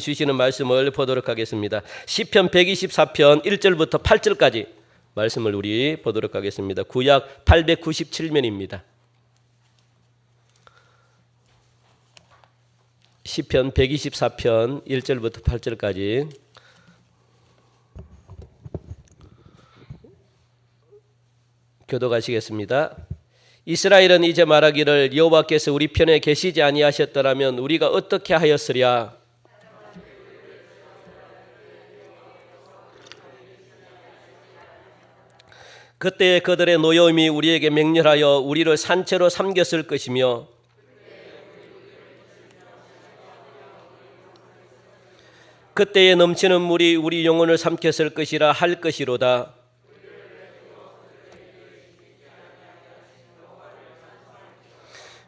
주시는 말씀을 보도록 하겠습니다. 시편 124편 1절부터 8절까지 말씀을 우리 보도록 하겠습니다. 구약 897면입니다. 시편 124편 1절부터 8절까지 교독하시겠습니다. 이스라엘은 이제 말하기를 여호와께서 우리 편에 계시지 아니하셨더라면 우리가 어떻게 하였으랴. 그때 그들의 노여움이 우리에게 맹렬하여 우리를 산채로 삼켰을 것이며 그때에 넘치는 물이 우리 영혼을 삼켰을 것이라 할 것이로다.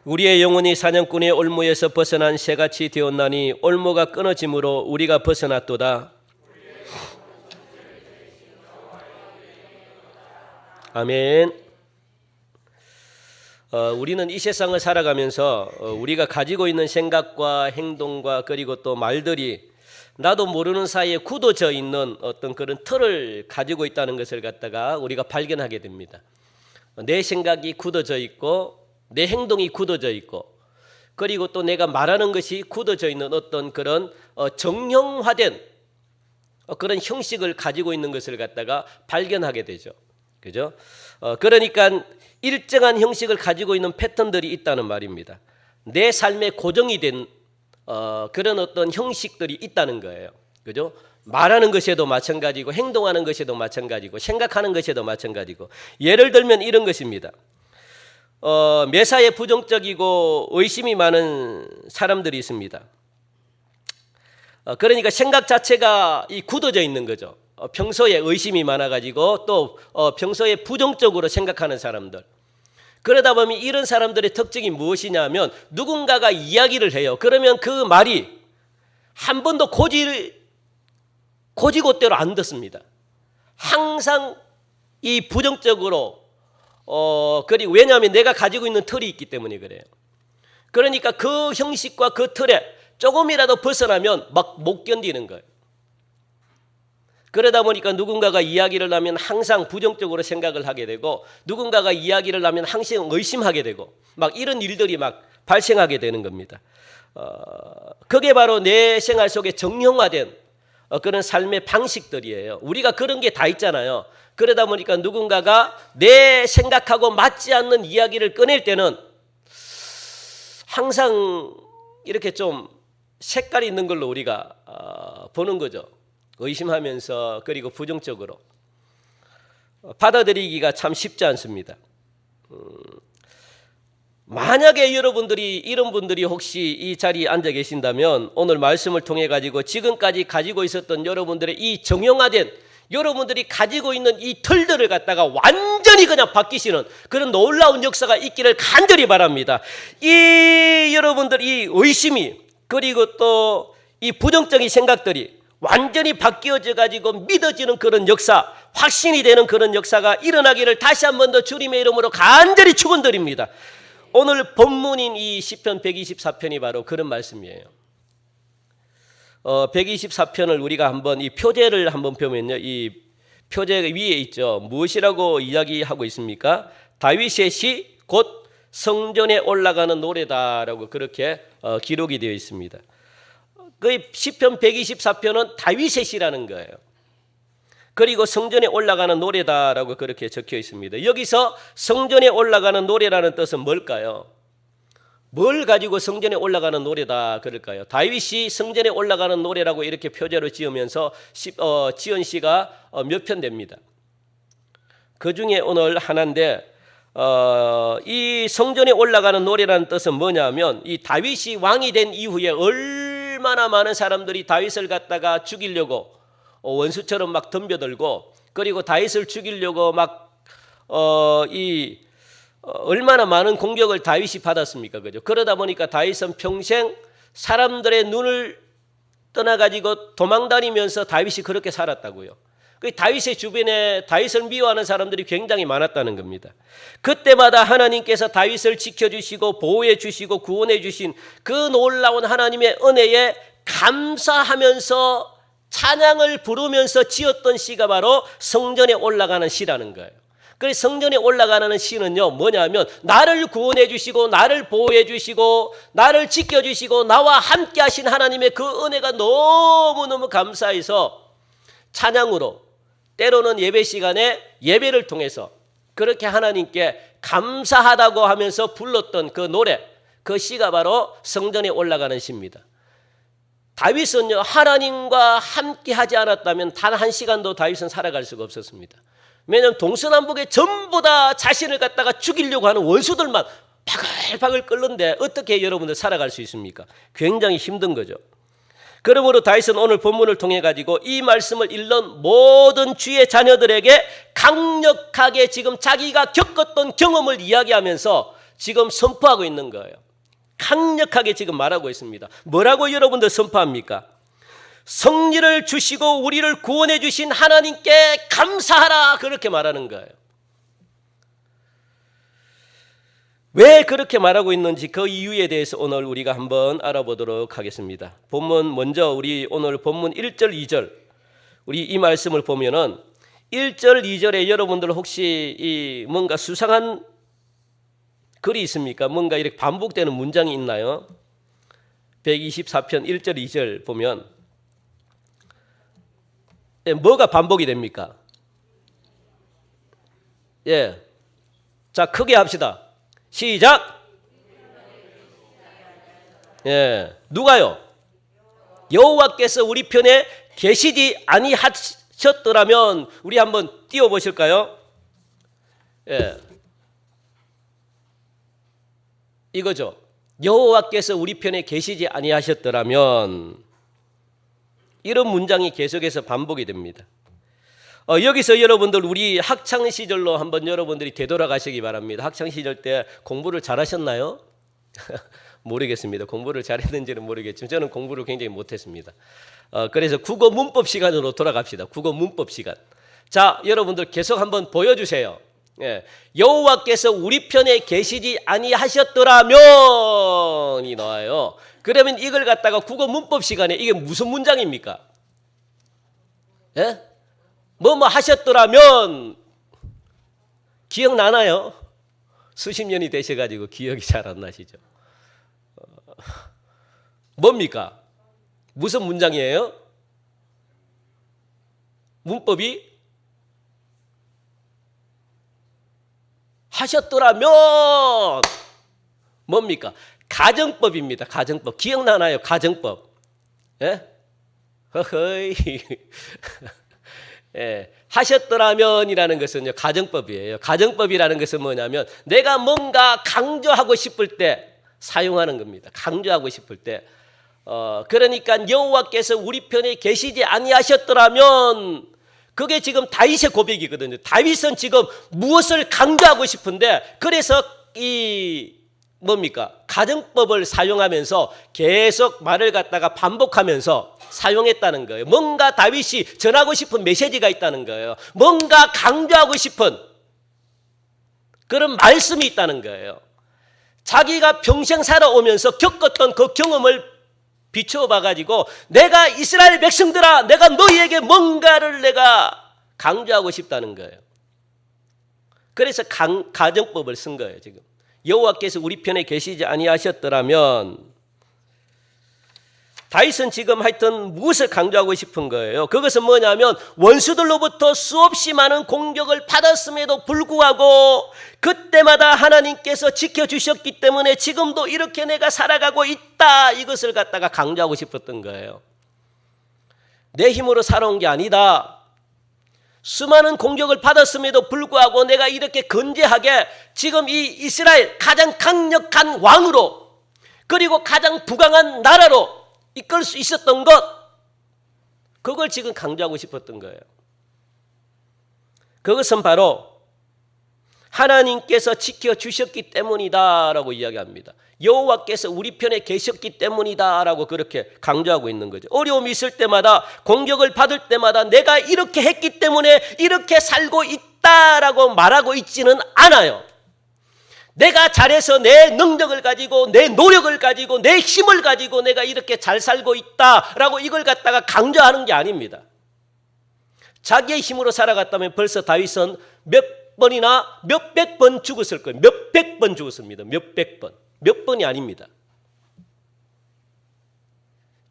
우리의 영혼이 사냥꾼의 올무에서 벗어난 새같이 되었나니 올무가 끊어짐으로 우리가 벗어났도다. 아멘. 우리는 이 세상을 살아가면서 우리가 가지고 있는 생각과 행동과 그리고 또 말들이 나도 모르는 사이에 굳어져 있는 어떤 그런 틀을 가지고 있다는 것을 갖다가 우리가 발견하게 됩니다. 내 생각이 굳어져 있고 내 행동이 굳어져 있고 그리고 또 내가 말하는 것이 굳어져 있는 어떤 그런 정형화된 그런 형식을 가지고 있는 것을 갖다가 발견하게 되죠. 그죠? 그러니까 일정한 형식을 가지고 있는 패턴들이 있다는 말입니다. 내 삶에 고정이 된 그런 어떤 형식들이 있다는 거예요. 그죠? 말하는 것에도 마찬가지고 행동하는 것에도 마찬가지고 생각하는 것에도 마찬가지고 예를 들면 이런 것입니다. 매사에 부정적이고 의심이 많은 사람들이 있습니다. 그러니까 생각 자체가 굳어져 있는 거죠. 평소에 의심이 많아가지고 또 평소에 부정적으로 생각하는 사람들. 그러다 보면 이런 사람들의 특징이 무엇이냐면 누군가가 이야기를 해요. 그러면 그 말이 한 번도 고지고대로 안 듣습니다. 항상 이 부정적으로 그리고 왜냐하면 내가 가지고 있는 틀이 있기 때문에 그래요. 그러니까 그 형식과 그 틀에 조금이라도 벗어나면 막 못 견디는 거예요. 그러다 보니까 누군가가 이야기를 하면 항상 부정적으로 생각을 하게 되고 누군가가 이야기를 하면 항상 의심하게 되고 막 이런 일들이 막 발생하게 되는 겁니다. 그게 바로 내 생활 속에 정형화된 그런 삶의 방식들이에요. 우리가 그런 게 다 있잖아요. 그러다 보니까 누군가가 내 생각하고 맞지 않는 이야기를 꺼낼 때는 항상 이렇게 좀 색깔이 있는 걸로 우리가 보는 거죠. 의심하면서 그리고 부정적으로 받아들이기가 참 쉽지 않습니다. 만약에 여러분들이 이런 분들이 혹시 이 자리에 앉아 계신다면 오늘 말씀을 통해 가지고 지금까지 가지고 있었던 여러분들의 이 정형화된 여러분들이 가지고 있는 이 틀들을 갖다가 완전히 그냥 바뀌시는 그런 놀라운 역사가 있기를 간절히 바랍니다. 이 여러분들 이 의심이 그리고 또 이 부정적인 생각들이 완전히 바뀌어져 가지고 믿어지는 그런 역사, 확신이 되는 그런 역사가 일어나기를 다시 한 번 더 주님의 이름으로 간절히 축원드립니다. 오늘 본문인 이 시편 124편이 바로 그런 말씀이에요. 124편을 우리가 한번 이 표제를 한번 보면요. 이 표제 위에 있죠. 무엇이라고 이야기하고 있습니까? 다윗의 시 곧 성전에 올라가는 노래다라고 그렇게 기록이 되어 있습니다. 그 시편 124편은 다윗의 시라는 거예요. 그리고 성전에 올라가는 노래다라고 그렇게 적혀 있습니다. 여기서 성전에 올라가는 노래라는 뜻은 뭘까요? 뭘 가지고 성전에 올라가는 노래다 그럴까요? 다윗이 성전에 올라가는 노래라고 이렇게 표제로 지으면서 지은 시가 몇 편 됩니다. 그 중에 오늘 하나인데 이 성전에 올라가는 노래라는 뜻은 뭐냐면 이 다윗이 왕이 된 이후에 얼마나 많은 사람들이 다윗을 갖다가 죽이려고 원수처럼 막 덤벼들고 그리고 다윗을 죽이려고 막 얼마나 많은 공격을 다윗이 받았습니까? 그죠? 그러다 보니까 다윗은 평생 사람들의 눈을 떠나가지고 도망다니면서 다윗이 그렇게 살았다고요. 그 다윗의 주변에 다윗을 미워하는 사람들이 굉장히 많았다는 겁니다. 그때마다 하나님께서 다윗을 지켜주시고 보호해 주시고 구원해 주신 그 놀라운 하나님의 은혜에 감사하면서 찬양을 부르면서 지었던 시가 바로 성전에 올라가는 시라는 거예요. 그래서 성전에 올라가는 시는요, 뭐냐면 나를 구원해 주시고 나를 보호해 주시고 나를 지켜 주시고 나와 함께 하신 하나님의 그 은혜가 너무너무 감사해서 찬양으로, 때로는 예배 시간에 예배를 통해서 그렇게 하나님께 감사하다고 하면서 불렀던 그 노래, 그 시가 바로 성전에 올라가는 시입니다. 다윗은요, 하나님과 함께 하지 않았다면 단 한 시간도 다윗은 살아갈 수가 없었습니다. 왜냐하면 동서남북에 전부 다 자신을 갖다가 죽이려고 하는 원수들만 바글바글 끓는데 어떻게 여러분들 살아갈 수 있습니까? 굉장히 힘든 거죠. 그러므로 다윗은 오늘 본문을 통해 가지고 이 말씀을 읽는 모든 주의 자녀들에게 강력하게 지금 자기가 겪었던 경험을 이야기하면서 지금 선포하고 있는 거예요. 강력하게 지금 말하고 있습니다. 뭐라고 여러분들 선포합니까? 성리를 주시고 우리를 구원해 주신 하나님께 감사하라, 그렇게 말하는 거예요. 왜 그렇게 말하고 있는지 그 이유에 대해서 오늘 우리가 한번 알아보도록 하겠습니다. 본문 먼저 우리 오늘 본문 1절 2절 우리 이 말씀을 보면은 1절 2절에 여러분들 혹시 이 뭔가 수상한 글이 있습니까? 뭔가 이렇게 반복되는 문장이 있나요? 124편 1절 2절 보면 뭐가 반복이 됩니까? 예. 자, 크게 합시다. 시작. 예. 누가요? 여호와께서 우리 편에 계시지 아니하셨더라면, 우리 한번 띄워 보실까요? 예. 이거죠. 여호와께서 우리 편에 계시지 아니하셨더라면, 이런 문장이 계속해서 반복이 됩니다. 여기서 여러분들 우리 학창 시절로 한번 여러분들이 되돌아가시기 바랍니다. 학창 시절 때 공부를 잘하셨나요? 모르겠습니다. 공부를 잘했는지는 모르겠지만 저는 공부를 굉장히 못했습니다. 그래서 국어 문법 시간으로 돌아갑시다. 국어 문법 시간. 자, 여러분들 계속 한번 보여주세요. 예. 여호와께서 우리 편에 계시지 아니하셨더라면이 나와요. 그러면 이걸 갖다가 국어 문법 시간에 이게 무슨 문장입니까? 예? 뭐 하셨더라면 기억나나요? 수십 년이 되셔가지고 기억이 잘 안 나시죠? 뭡니까? 무슨 문장이에요? 문법이 하셨더라면 뭡니까? 가정법입니다. 가정법. 기억나나요? 가정법. 예? 허허이. 예. 하셨더라면이라는 것은요, 가정법이에요. 가정법이라는 것은 뭐냐면 내가 뭔가 강조하고 싶을 때 사용하는 겁니다. 강조하고 싶을 때. 그러니까 여호와께서 우리 편에 계시지 아니하셨더라면, 그게 지금 다윗의 고백이거든요. 다윗은 지금 무엇을 강조하고 싶은데, 그래서 이 뭡니까? 가정법을 사용하면서 계속 말을 갖다가 반복하면서 사용했다는 거예요. 뭔가 다윗이 전하고 싶은 메시지가 있다는 거예요. 뭔가 강조하고 싶은 그런 말씀이 있다는 거예요. 자기가 평생 살아오면서 겪었던 그 경험을 비추어 봐가지고 내가 이스라엘 백성들아, 내가 너희에게 뭔가를 내가 강조하고 싶다는 거예요. 그래서 가정법을 쓴 거예요. 지금 여호와께서 우리 편에 계시지 아니하셨더라면, 다윗은 지금 하여튼 무엇을 강조하고 싶은 거예요? 그것은 뭐냐면 원수들로부터 수없이 많은 공격을 받았음에도 불구하고 그때마다 하나님께서 지켜주셨기 때문에 지금도 이렇게 내가 살아가고 있다, 이것을 갖다가 강조하고 싶었던 거예요. 내 힘으로 살아온 게 아니다. 수많은 공격을 받았음에도 불구하고 내가 이렇게 건재하게 지금 이 이스라엘 가장 강력한 왕으로, 그리고 가장 부강한 나라로 이끌 수 있었던 것, 그걸 지금 강조하고 싶었던 거예요. 그것은 바로 하나님께서 지켜주셨기 때문이다라고 이야기합니다. 여호와께서 우리 편에 계셨기 때문이다라고 그렇게 강조하고 있는 거죠. 어려움이 있을 때마다, 공격을 받을 때마다 내가 이렇게 했기 때문에 이렇게 살고 있다라고 말하고 있지는 않아요. 내가 잘해서 내 능력을 가지고 내 노력을 가지고 내 힘을 가지고 내가 이렇게 잘 살고 있다라고 이걸 갖다가 강조하는 게 아닙니다. 자기의 힘으로 살아갔다면 벌써 다윗은 몇 번이나 몇백 번 죽었을 거예요. 몇백 번 죽었습니다. 몇백 번. 몇 번이 아닙니다.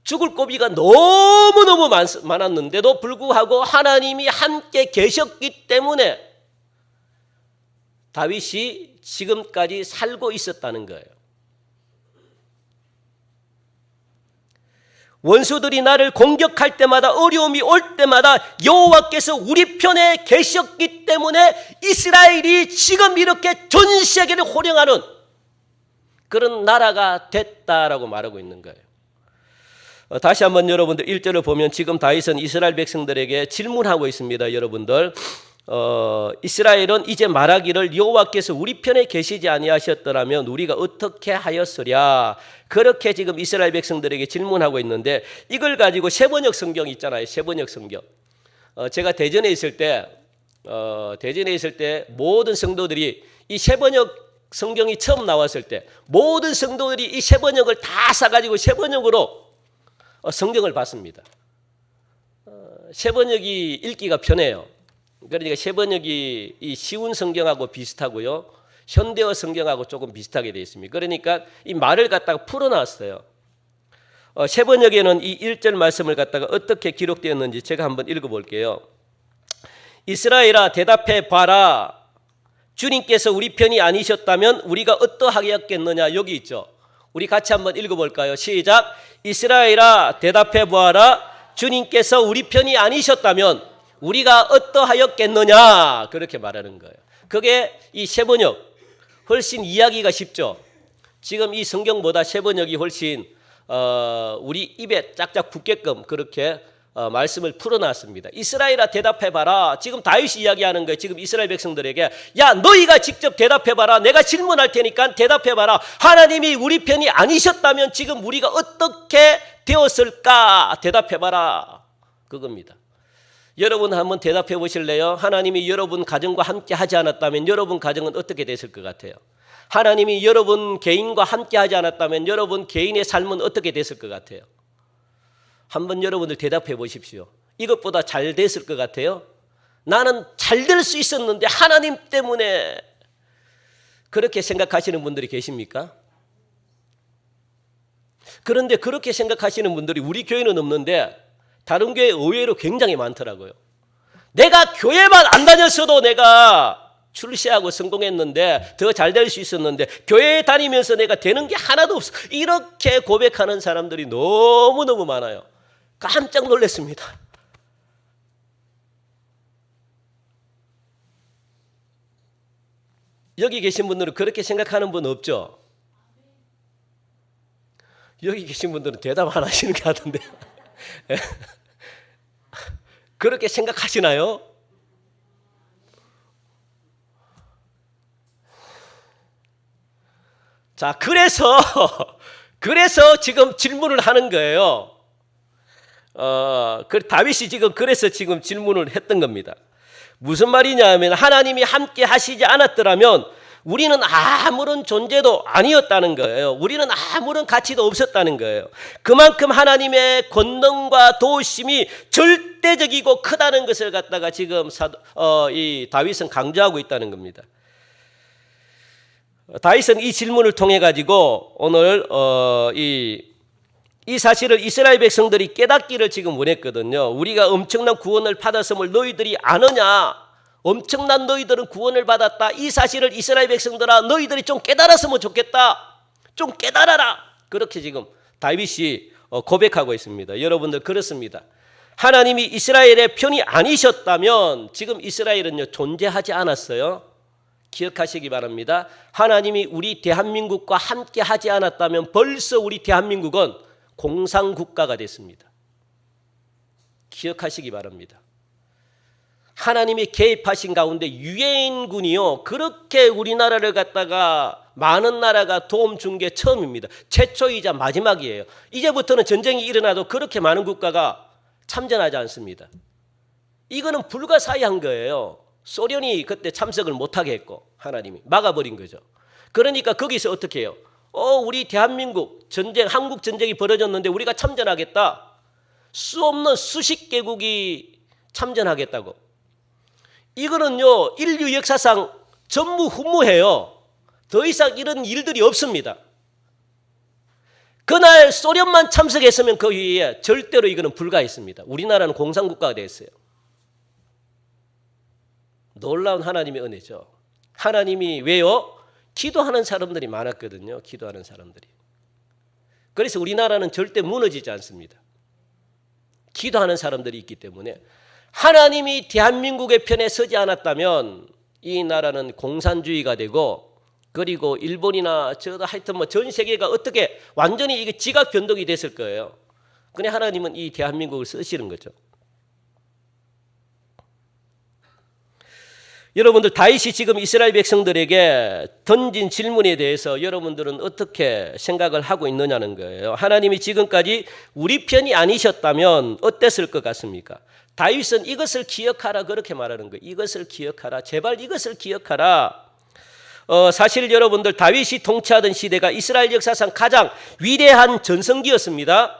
죽을 고비가 너무너무 많았는데도 불구하고 하나님이 함께 계셨기 때문에 다윗이 지금까지 살고 있었다는 거예요. 원수들이 나를 공격할 때마다 어려움이 올 때마다 여호와께서 우리 편에 계셨기 때문에 이스라엘이 지금 이렇게 전 세계를 호령하는 그런 나라가 됐다라고 말하고 있는 거예요. 다시 한번 여러분들 1절을 보면 지금 다윗은 이스라엘 백성들에게 질문하고 있습니다. 여러분들 이스라엘은 이제 말하기를 여호와께서 우리 편에 계시지 아니하셨더라면 우리가 어떻게 하였으랴. 그렇게 지금 이스라엘 백성들에게 질문하고 있는데 이걸 가지고 세번역 성경 있잖아요. 세번역 성경. 제가 대전에 있을 때 모든 성도들이 이 세번역 성경이 처음 나왔을 때 모든 성도들이 이 세번역을 다 사가지고 세번역으로 성경을 봤습니다. 세번역이 읽기가 편해요. 그러니까 세번역이 이 쉬운 성경하고 비슷하고요. 현대어 성경하고 조금 비슷하게 되어 있습니다. 그러니까 이 말을 갖다가 풀어놨어요. 세번역에는 이 1절 말씀을 갖다가 어떻게 기록되었는지 제가 한번 읽어볼게요. 이스라엘아 대답해 봐라. 주님께서 우리 편이 아니셨다면 우리가 어떠하겠느냐. 여기 있죠. 우리 같이 한번 읽어볼까요? 시작. 이스라엘아 대답해 보아라. 주님께서 우리 편이 아니셨다면 우리가 어떠하였겠느냐. 그렇게 말하는 거예요. 그게 이 세번역 훨씬 이해하기가 쉽죠. 지금 이 성경보다 세번역이 훨씬 우리 입에 짝짝 붙게끔 그렇게 말씀을 풀어놨습니다. 이스라엘아 대답해봐라. 지금 다윗이 이야기하는 거예요. 지금 이스라엘 백성들에게 야 너희가 직접 대답해봐라. 내가 질문할 테니까 대답해봐라. 하나님이 우리 편이 아니셨다면 지금 우리가 어떻게 되었을까? 대답해봐라. 그겁니다. 여러분 한번 대답해 보실래요? 하나님이 여러분 가정과 함께 하지 않았다면 여러분 가정은 어떻게 됐을 것 같아요? 하나님이 여러분 개인과 함께 하지 않았다면 여러분 개인의 삶은 어떻게 됐을 것 같아요? 한번 여러분들 대답해 보십시오. 이것보다 잘 됐을 것 같아요? 나는 잘 될 수 있었는데 하나님 때문에. 그렇게 생각하시는 분들이 계십니까? 그런데 그렇게 생각하시는 분들이 우리 교회는 없는데 다른 교회 의외로 굉장히 많더라고요. 내가 교회만 안 다녔어도 내가 출세하고 성공했는데 더 잘 될 수 있었는데 교회에 다니면서 내가 되는 게 하나도 없어. 이렇게 고백하는 사람들이 너무너무 많아요. 깜짝 놀랐습니다. 여기 계신 분들은 그렇게 생각하는 분 없죠? 여기 계신 분들은 대답 안 하시는 것 같은데 그렇게 생각하시나요? 자, 그래서 지금 질문을 하는 거예요. 다윗이 그래서 지금 질문을 했던 겁니다. 무슨 말이냐 하면 하나님이 함께 하시지 않았더라면 우리는 아무런 존재도 아니었다는 거예요. 우리는 아무런 가치도 없었다는 거예요. 그만큼 하나님의 권능과 도우심이 절대적이고 크다는 것을 갖다가 지금 이 다윗은 강조하고 있다는 겁니다. 다윗은 이 질문을 통해 가지고 오늘 이 사실을 이스라엘 백성들이 깨닫기를 지금 원했거든요. 우리가 엄청난 구원을 받았음을 너희들이 아느냐? 엄청난 너희들은 구원을 받았다. 이 사실을 이스라엘 백성들아 너희들이 좀 깨달았으면 좋겠다. 좀 깨달아라. 그렇게 지금 다윗이 고백하고 있습니다. 여러분들 그렇습니다. 하나님이 이스라엘의 편이 아니셨다면 지금 이스라엘은요 존재하지 않았어요. 기억하시기 바랍니다. 하나님이 우리 대한민국과 함께 하지 않았다면 벌써 우리 대한민국은 공산국가가 됐습니다. 기억하시기 바랍니다. 하나님이 개입하신 가운데 유엔군이요 그렇게 우리나라를 갖다가 많은 나라가 도움 준 게 처음입니다. 최초이자 마지막이에요. 이제부터는 전쟁이 일어나도 그렇게 많은 국가가 참전하지 않습니다. 이거는 불가사의한 거예요. 소련이 그때 참석을 못하게 했고 하나님이 막아버린 거죠. 그러니까 거기서 어떻게 해요? 우리 대한민국 전쟁, 한국 전쟁이 벌어졌는데 우리가 참전하겠다. 수 없는 수십 개국이 참전하겠다고. 이거는요, 인류 역사상 전무후무해요. 더 이상 이런 일들이 없습니다. 그날 소련만 참석했으면 그 위에 절대로 이거는 불가했습니다. 우리나라는 공산국가가 됐어요. 놀라운 하나님의 은혜죠. 하나님이 왜요? 기도하는 사람들이 많았거든요. 기도하는 사람들이. 그래서 우리나라는 절대 무너지지 않습니다. 기도하는 사람들이 있기 때문에 하나님이 대한민국의 편에 서지 않았다면 이 나라는 공산주의가 되고 그리고 일본이나 하여튼 뭐 전 세계가 어떻게 완전히 이게 지각 변동이 됐을 거예요. 근데 하나님은 이 대한민국을 쓰시는 거죠. 여러분들 다윗이 지금 이스라엘 백성들에게 던진 질문에 대해서 여러분들은 어떻게 생각을 하고 있느냐는 거예요. 하나님이 지금까지 우리 편이 아니셨다면 어땠을 것 같습니까? 다윗은 이것을 기억하라 그렇게 말하는 거예요. 이것을 기억하라. 제발 이것을 기억하라. 사실 여러분들 다윗이 통치하던 시대가 이스라엘 역사상 가장 위대한 전성기였습니다.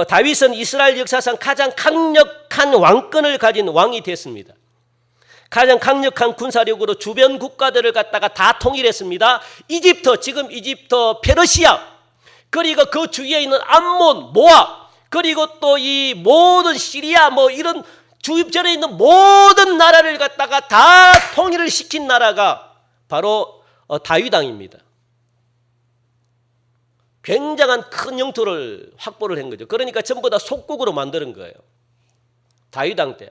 다윗은 이스라엘 역사상 가장 강력한 왕권을 가진 왕이 됐습니다. 가장 강력한 군사력으로 주변 국가들을 갖다가 다 통일했습니다. 이집트, 지금 이집트, 페르시아, 그리고 그 주위에 있는 암몬, 모압, 그리고 또 이 모든 시리아 뭐 이런 주변에 있는 모든 나라를 갖다가 다 통일을 시킨 나라가 바로 다윗 왕입니다. 굉장한 큰 영토를 확보를 한 거죠. 그러니까 전부 다 속국으로 만드는 거예요. 다윗 왕 때.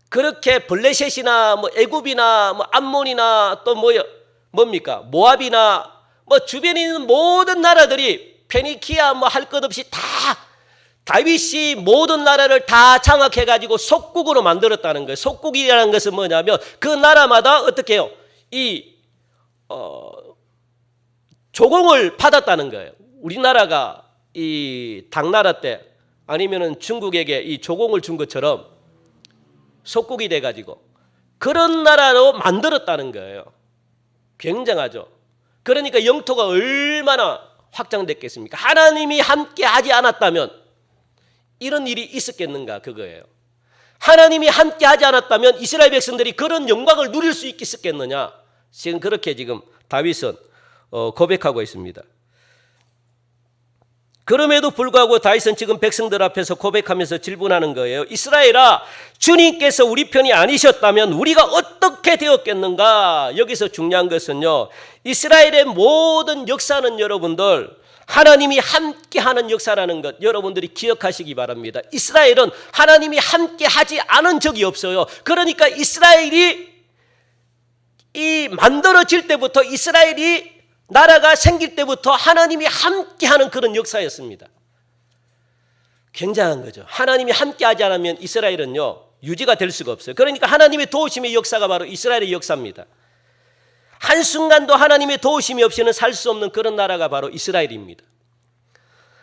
그렇게 블레셋이나 뭐 애굽이나 뭐 암몬이나 또 뭡니까? 모압이나 뭐 주변에 있는 모든 나라들이 페니키아 뭐 할 것 없이 다 다윗이 모든 나라를 다 장악해 가지고 속국으로 만들었다는 거예요. 속국이라는 것은 뭐냐면 그 나라마다 어떻게 해요? 조공을 받았다는 거예요. 우리나라가 이 당나라 때 아니면은 중국에게 이 조공을 준 것처럼 속국이 돼가지고 그런 나라로 만들었다는 거예요. 굉장하죠. 그러니까 영토가 얼마나 확장됐겠습니까? 하나님이 함께 하지 않았다면 이런 일이 있었겠는가 그거예요. 하나님이 함께 하지 않았다면 이스라엘 백성들이 그런 영광을 누릴 수 있겠느냐. 지금 그렇게 지금 다윗은 고백하고 있습니다. 그럼에도 불구하고 다윗은 지금 백성들 앞에서 고백하면서 질문하는 거예요. 이스라엘아, 주님께서 우리 편이 아니셨다면 우리가 어떻게 되었겠는가? 여기서 중요한 것은요, 이스라엘의 모든 역사는 여러분들 하나님이 함께하는 역사라는 것 여러분들이 기억하시기 바랍니다. 이스라엘은 하나님이 함께하지 않은 적이 없어요. 그러니까 이스라엘이 이 만들어질 때부터 이스라엘이 나라가 생길 때부터 하나님이 함께하는 그런 역사였습니다. 굉장한 거죠. 하나님이 함께하지 않으면 이스라엘은요 유지가 될 수가 없어요. 그러니까 하나님의 도우심의 역사가 바로 이스라엘의 역사입니다. 한순간도 하나님의 도우심이 없이는 살 수 없는 그런 나라가 바로 이스라엘입니다.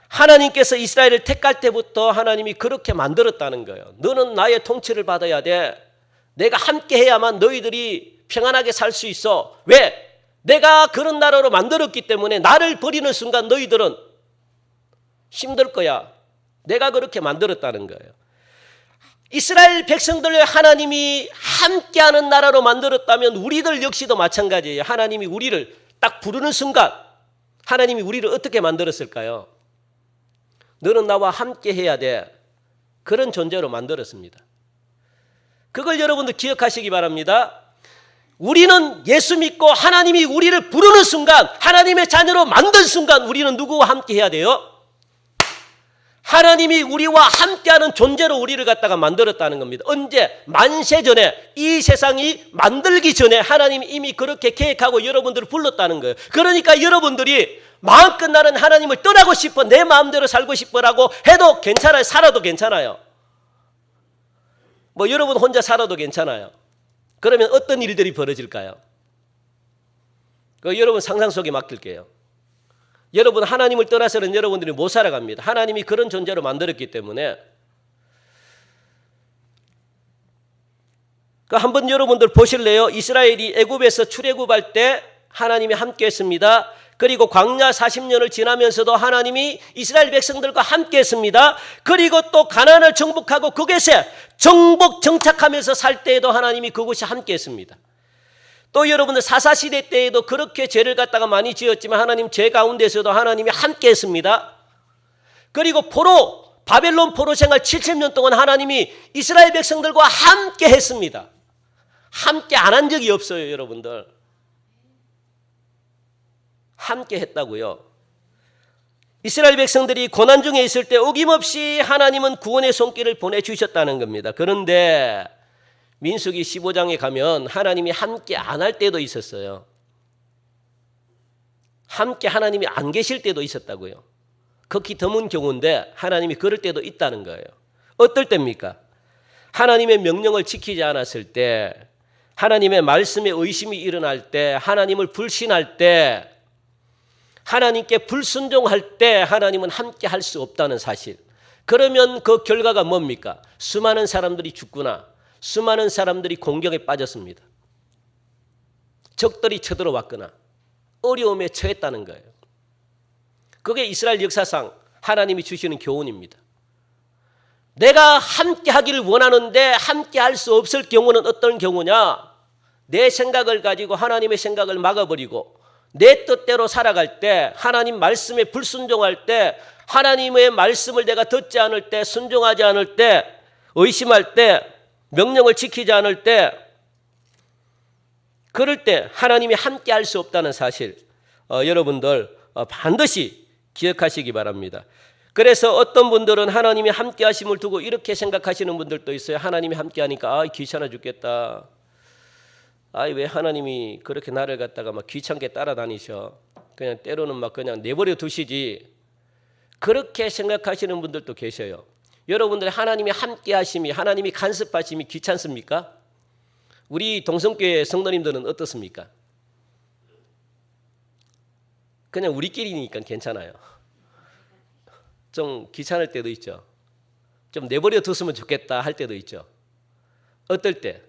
하나님께서 이스라엘을 택할 때부터 하나님이 그렇게 만들었다는 거예요. 너는 나의 통치를 받아야 돼. 내가 함께해야만 너희들이 평안하게 살 수 있어. 왜? 내가 그런 나라로 만들었기 때문에 나를 버리는 순간 너희들은 힘들 거야. 내가 그렇게 만들었다는 거예요. 이스라엘 백성들을 하나님이 함께하는 나라로 만들었다면 우리들 역시도 마찬가지예요. 하나님이 우리를 딱 부르는 순간 하나님이 우리를 어떻게 만들었을까요? 너는 나와 함께해야 돼. 그런 존재로 만들었습니다. 그걸 여러분들 기억하시기 바랍니다. 우리는 예수 믿고 하나님이 우리를 부르는 순간, 하나님의 자녀로 만든 순간 우리는 누구와 함께 해야 돼요? 하나님이 우리와 함께하는 존재로 우리를 갖다가 만들었다는 겁니다. 언제? 만세 전에, 이 세상이 만들기 전에 하나님이 이미 그렇게 계획하고 여러분들을 불렀다는 거예요. 그러니까 여러분들이 마음껏 나는 하나님을 떠나고 싶어, 내 마음대로 살고 싶어라고 해도 괜찮아요. 살아도 괜찮아요. 뭐 여러분 혼자 살아도 괜찮아요. 그러면 어떤 일들이 벌어질까요? 그 여러분 상상 속에 맡길게요. 여러분 하나님을 떠나서는 여러분들이 못 살아갑니다. 하나님이 그런 존재로 만들었기 때문에. 그 한번 여러분들 보실래요? 이스라엘이 애굽에서 출애굽할 때 하나님이 함께했습니다. 그리고 광야 40년을 지나면서도 하나님이 이스라엘 백성들과 함께했습니다. 그리고 또 가나안을 정복하고 그곳에 정착하면서 살 때에도 하나님이 그곳이 함께했습니다. 또 여러분들 사사시대 때에도 그렇게 죄를 갖다가 많이 지었지만 하나님 죄 가운데서도 하나님이 함께했습니다. 그리고 바벨론 포로 생활 70년 동안 하나님이 이스라엘 백성들과 함께했습니다. 함께 안 한 적이 없어요, 여러분들. 함께 했다고요. 이스라엘 백성들이 고난 중에 있을 때 어김없이 하나님은 구원의 손길을 보내주셨다는 겁니다. 그런데 민수기 15장에 가면 하나님이 함께 안 할 때도 있었어요. 함께 하나님이 안 계실 때도 있었다고요. 극히 드문 경우인데 하나님이 그럴 때도 있다는 거예요. 어떨 때입니까? 하나님의 명령을 지키지 않았을 때, 하나님의 말씀에 의심이 일어날 때, 하나님을 불신할 때, 하나님께 불순종할 때 하나님은 함께 할 수 없다는 사실. 그러면 그 결과가 뭡니까? 수많은 사람들이 죽거나 수많은 사람들이 공경에 빠졌습니다. 적들이 쳐들어왔거나 어려움에 처했다는 거예요. 그게 이스라엘 역사상 하나님이 주시는 교훈입니다. 내가 함께 하기를 원하는데 함께 할 수 없을 경우는 어떤 경우냐? 내 생각을 가지고 하나님의 생각을 막아버리고 내 뜻대로 살아갈 때, 하나님 말씀에 불순종할 때, 하나님의 말씀을 내가 듣지 않을 때, 순종하지 않을 때, 의심할 때, 명령을 지키지 않을 때, 그럴 때 하나님이 함께 할 수 없다는 사실, 여러분들 반드시 기억하시기 바랍니다. 그래서 어떤 분들은 하나님이 함께 하심을 두고 이렇게 생각하시는 분들도 있어요. 하나님이 함께 하니까 귀찮아 죽겠다. 왜 하나님이 그렇게 나를 갖다가 막 귀찮게 따라다니셔. 그냥 때로는 막 그냥 내버려 두시지. 그렇게 생각하시는 분들도 계셔요. 여러분들 하나님이 함께 하심이, 하나님이 간섭하심이 귀찮습니까? 우리 동성교회 성도님들은 어떻습니까? 그냥 우리끼리니까 괜찮아요. 좀 귀찮을 때도 있죠. 좀 내버려 뒀으면 좋겠다 할 때도 있죠. 어떨 때?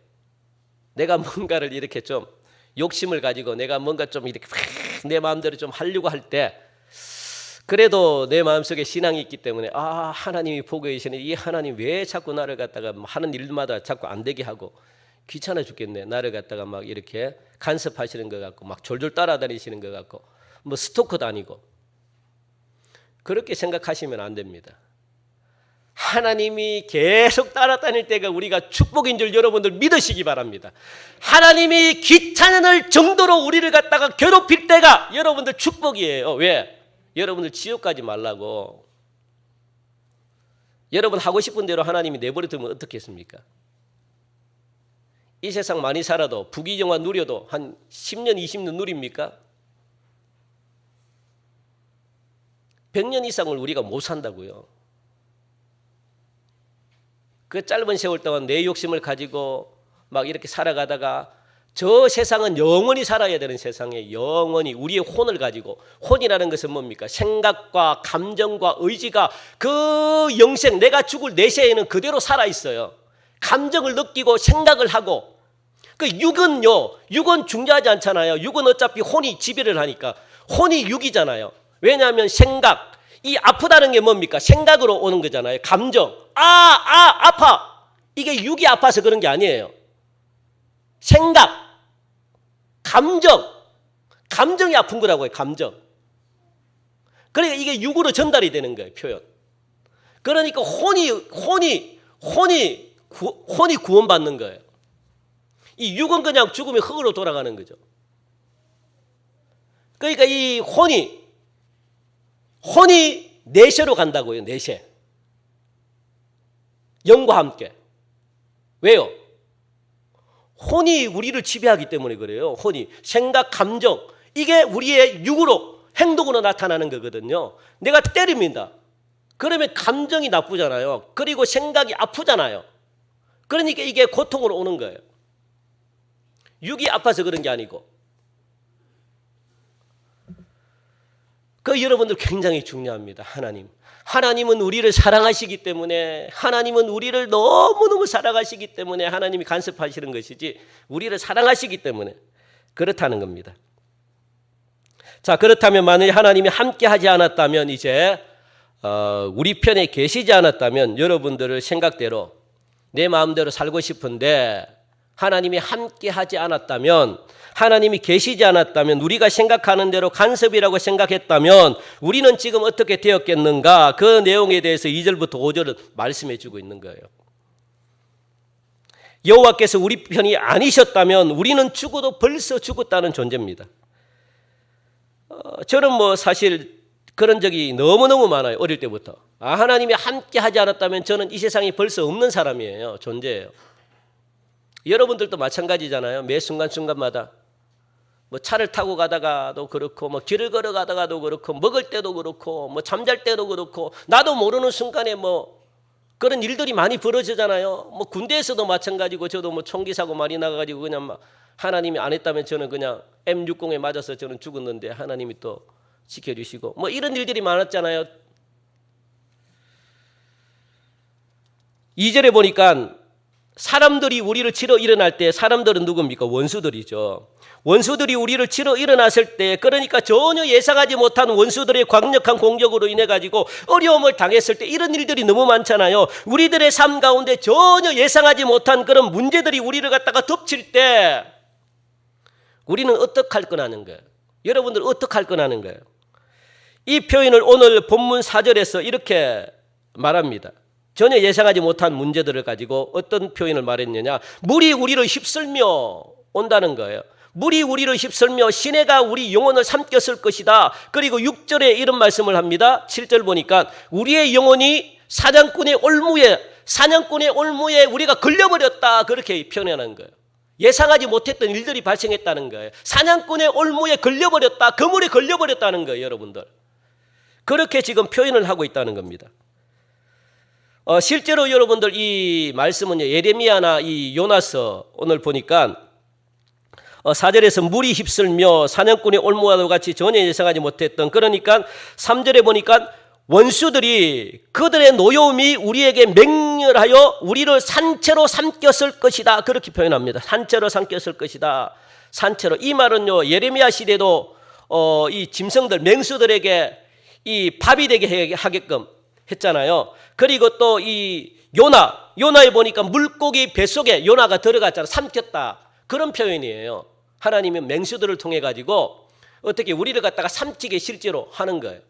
내가 뭔가를 이렇게 좀 욕심을 가지고 내가 뭔가 좀 이렇게 내 마음대로 좀 하려고 할 때, 그래도 내 마음속에 신앙이 있기 때문에 하나님이 보고 계시네. 이 하나님 왜 자꾸 나를 갖다가 하는 일마다 자꾸 안 되게 하고 귀찮아 죽겠네. 나를 갖다가 막 이렇게 간섭하시는 것 같고 막 졸졸 따라다니시는 것 같고 뭐 스토커도 아니고, 그렇게 생각하시면 안 됩니다. 하나님이 계속 따라다닐 때가 우리가 축복인 줄 여러분들 믿으시기 바랍니다. 하나님이 귀찮을 정도로 우리를 갖다가 괴롭힐 때가 여러분들 축복이에요. 왜? 여러분들 지옥 가지 말라고. 여러분 하고 싶은 대로 하나님이 내버려 두면 어떻겠습니까? 이 세상 많이 살아도 부귀영화 누려도 한 10년 20년 누립니까? 100년 이상을 우리가 못 산다고요. 그 짧은 세월 동안 내 욕심을 가지고 막 이렇게 살아가다가 저 세상은 영원히 살아야 되는 세상에 영원히 우리의 혼을 가지고, 혼이라는 것은 뭡니까? 생각과 감정과 의지가 그 영생, 내가 죽을 내세에는 그대로 살아있어요. 감정을 느끼고 생각을 하고. 그 육은 중요하지 않잖아요. 육은 어차피 혼이 지배를 하니까. 혼이 육이잖아요. 왜냐하면 생각, 이 아프다는 게 뭡니까? 생각으로 오는 거잖아요. 감정. 아파. 이게 육이 아파서 그런 게 아니에요. 생각, 감정이 아픈 거라고요. 감정. 그러니까 이게 육으로 전달이 되는 거예요. 표현. 그러니까 혼이 구원받는 거예요. 이 육은 그냥 죽으면 흙으로 돌아가는 거죠. 그러니까 이 혼이 내세로 간다고요. 내세. 영과 함께. 왜요? 혼이 우리를 지배하기 때문에 그래요. 혼이. 생각, 감정. 이게 우리의 육으로, 행동으로 나타나는 거거든요. 내가 때립니다. 그러면 감정이 나쁘잖아요. 그리고 생각이 아프잖아요. 그러니까 이게 고통으로 오는 거예요. 육이 아파서 그런 게 아니고. 그 여러분들 굉장히 중요합니다. 하나님은 우리를 사랑하시기 때문에, 하나님은 우리를 너무너무 사랑하시기 때문에 하나님이 간섭하시는 것이지, 우리를 사랑하시기 때문에 그렇다는 겁니다. 자, 그렇다면 만약에 하나님이 함께 하지 않았다면 이제 우리 편에 계시지 않았다면 여러분들의 생각대로 내 마음대로 살고 싶은데 하나님이 함께 하지 않았다면, 하나님이 계시지 않았다면, 우리가 생각하는 대로 간섭이라고 생각했다면 우리는 지금 어떻게 되었겠는가? 그 내용에 대해서 2절부터 5절을 말씀해 주고 있는 거예요. 여호와께서 우리 편이 아니셨다면 우리는 죽어도 벌써 죽었다는 존재입니다. 저는 뭐 사실 그런 적이 너무너무 많아요. 어릴 때부터. 하나님이 함께 하지 않았다면 저는 이 세상에 벌써 없는 사람이에요. 존재예요. 여러분들도 마찬가지잖아요. 매 순간순간마다 뭐 차를 타고 가다가도 그렇고, 뭐 길을 걸어가다가도 그렇고, 먹을 때도 그렇고, 뭐 잠잘 때도 그렇고, 나도 모르는 순간에 뭐 그런 일들이 많이 벌어지잖아요. 뭐 군대에서도 마찬가지고, 저도 뭐 총기 사고 많이 나가가지고 그냥 막 하나님이 안 했다면 저는 그냥 M60에 맞아서 저는 죽었는데 하나님이 또 지켜주시고, 뭐 이런 일들이 많았잖아요. 2절에 보니까 사람들이 우리를 치러 일어날 때, 사람들은 누굽니까? 원수들이죠. 원수들이 우리를 치러 일어났을 때, 그러니까 전혀 예상하지 못한 원수들의 강력한 공격으로 인해 가지고 어려움을 당했을 때 이런 일들이 너무 많잖아요. 우리들의 삶 가운데 전혀 예상하지 못한 그런 문제들이 우리를 갖다가 덮칠 때 우리는 어떡할 거라는 거예요. 여러분들 어떡할 거라는 거예요. 이 표현을 오늘 본문 4절에서 이렇게 말합니다. 전혀 예상하지 못한 문제들을 가지고 어떤 표현을 말했느냐. 물이 우리를 휩쓸며 온다는 거예요. 물이 우리를 휩쓸며 시내가 우리 영혼을 삼켰을 것이다. 그리고 6절에 이런 말씀을 합니다. 7절 보니까 우리의 영혼이 사냥꾼의 올무에 우리가 걸려버렸다. 그렇게 표현하는 거예요. 예상하지 못했던 일들이 발생했다는 거예요. 사냥꾼의 올무에 걸려버렸다. 그물에 걸려버렸다는 거예요. 여러분들. 그렇게 지금 표현을 하고 있다는 겁니다. 실제로 여러분들 이 말씀은 예레미야나 이 요나서 오늘 보니까 4절에서 물이 휩쓸며 사냥꾼의 올무와도 같이 전혀 예상하지 못했던, 그러니까 3절에 보니까 원수들이 그들의 노여움이 우리에게 맹렬하여 우리를 산채로 삼켰을 것이다. 그렇게 표현합니다. 산채로 삼켰을 것이다. 산채로. 이 말은요, 예레미야 시대도 이 짐승들, 맹수들에게 이 밥이 되게 하게끔 했잖아요. 그리고 또 이 요나에 보니까 물고기 뱃속에 요나가 들어갔잖아요. 삼켰다. 그런 표현이에요. 하나님은 맹수들을 통해 가지고 어떻게 우리를 갖다가 삼키게 실제로 하는 거예요.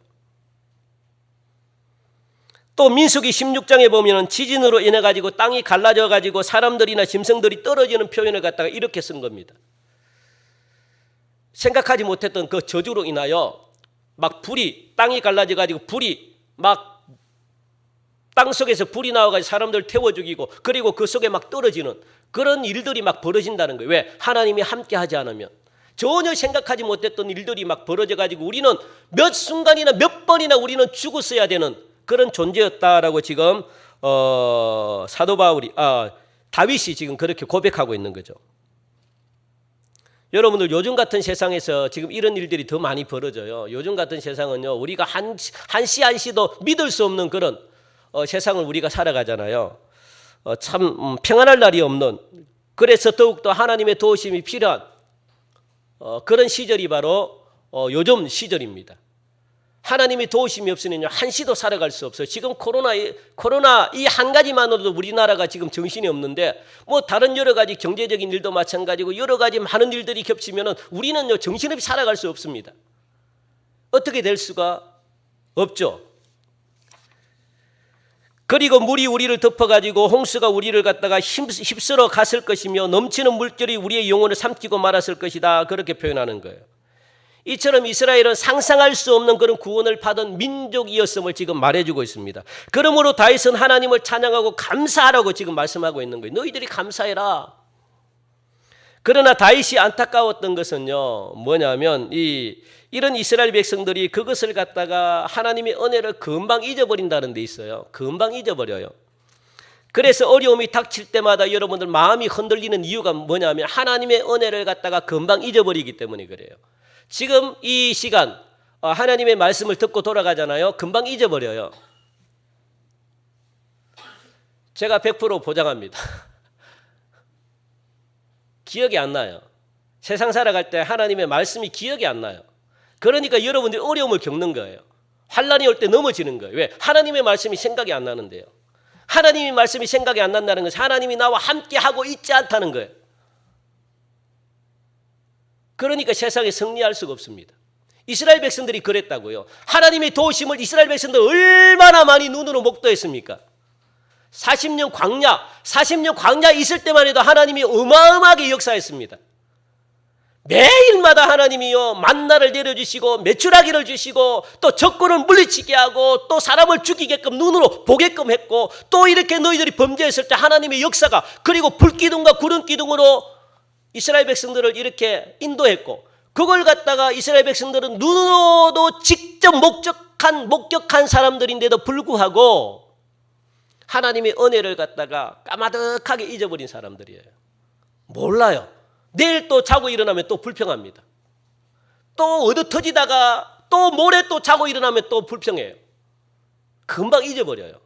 또 민수기 16장에 보면 지진으로 인해 가지고 땅이 갈라져 가지고 사람들이나 짐승들이 떨어지는 표현을 갖다가 이렇게 쓴 겁니다. 생각하지 못했던 그 저주로 인하여 막 불이, 땅이 갈라져 가지고 불이 막 땅 속에서 불이 나와가지고 사람들 태워 죽이고, 그리고 그 속에 막 떨어지는 그런 일들이 막 벌어진다는 거예요. 왜? 하나님이 함께 하지 않으면. 전혀 생각하지 못했던 일들이 막 벌어져 가지고 우리는 몇 순간이나 몇 번이나 우리는 죽었어야 되는 그런 존재였다라고 지금 사도 바울이 다윗이 지금 그렇게 고백하고 있는 거죠. 여러분들 요즘 같은 세상에서 지금 이런 일들이 더 많이 벌어져요. 요즘 같은 세상은요, 우리가 한시도 믿을 수 없는 그런 세상을 우리가 살아가잖아요. 참 평안할 날이 없는, 그래서 더욱더 하나님의 도우심이 필요한 그런 시절이 바로 요즘 시절입니다. 하나님의 도우심이 없으면 한시도 살아갈 수 없어요. 지금 코로나 이 한 가지만으로도 우리나라가 지금 정신이 없는데, 뭐 다른 여러 가지 경제적인 일도 마찬가지고 여러 가지 많은 일들이 겹치면은 우리는요 정신없이 살아갈 수 없습니다. 어떻게 될 수가 없죠. 그리고 물이 우리를 덮어가지고 홍수가 우리를 갖다가 휩쓸어 갔을 것이며 넘치는 물결이 우리의 영혼을 삼키고 말았을 것이다. 그렇게 표현하는 거예요. 이처럼 이스라엘은 상상할 수 없는 그런 구원을 받은 민족이었음을 지금 말해주고 있습니다. 그러므로 다윗은 하나님을 찬양하고 감사하라고 지금 말씀하고 있는 거예요. 너희들이 감사해라. 그러나 다윗이 안타까웠던 것은요, 뭐냐면 이런 이스라엘 백성들이 그것을 갖다가 하나님의 은혜를 금방 잊어버린다는 데 있어요. 금방 잊어버려요. 그래서 어려움이 닥칠 때마다 여러분들 마음이 흔들리는 이유가 뭐냐면 하나님의 은혜를 갖다가 금방 잊어버리기 때문에 그래요. 지금 이 시간 하나님의 말씀을 듣고 돌아가잖아요. 금방 잊어버려요. 제가 100% 보장합니다. 기억이 안 나요. 세상 살아갈 때 하나님의 말씀이 기억이 안 나요. 그러니까 여러분들이 어려움을 겪는 거예요. 환란이 올 때 넘어지는 거예요. 왜? 하나님의 말씀이 생각이 안 나는데요. 하나님의 말씀이 생각이 안 난다는 것은 하나님이 나와 함께 하고 있지 않다는 거예요. 그러니까 세상에 승리할 수가 없습니다. 이스라엘 백성들이 그랬다고요. 하나님의 도우심을 이스라엘 백성들 얼마나 많이 눈으로 목도했습니까? 40년 광야 있을 때만 해도 하나님이 어마어마하게 역사했습니다. 매일마다 하나님이요 만나를 내려주시고 메추라기를 주시고 또 적군을 물리치게 하고 또 사람을 죽이게끔 눈으로 보게끔 했고 또 이렇게 너희들이 범죄했을 때 하나님의 역사가 그리고 불기둥과 구름기둥으로 이스라엘 백성들을 이렇게 인도했고 그걸 갖다가 이스라엘 백성들은 눈으로도 직접 목격한 사람들인데도 불구하고 하나님의 은혜를 갖다가 까마득하게 잊어버린 사람들이에요. 몰라요. 내일 또 자고 일어나면 또 불평합니다. 또 얻어터지다가 또 모레 또 자고 일어나면 또 불평해요. 금방 잊어버려요.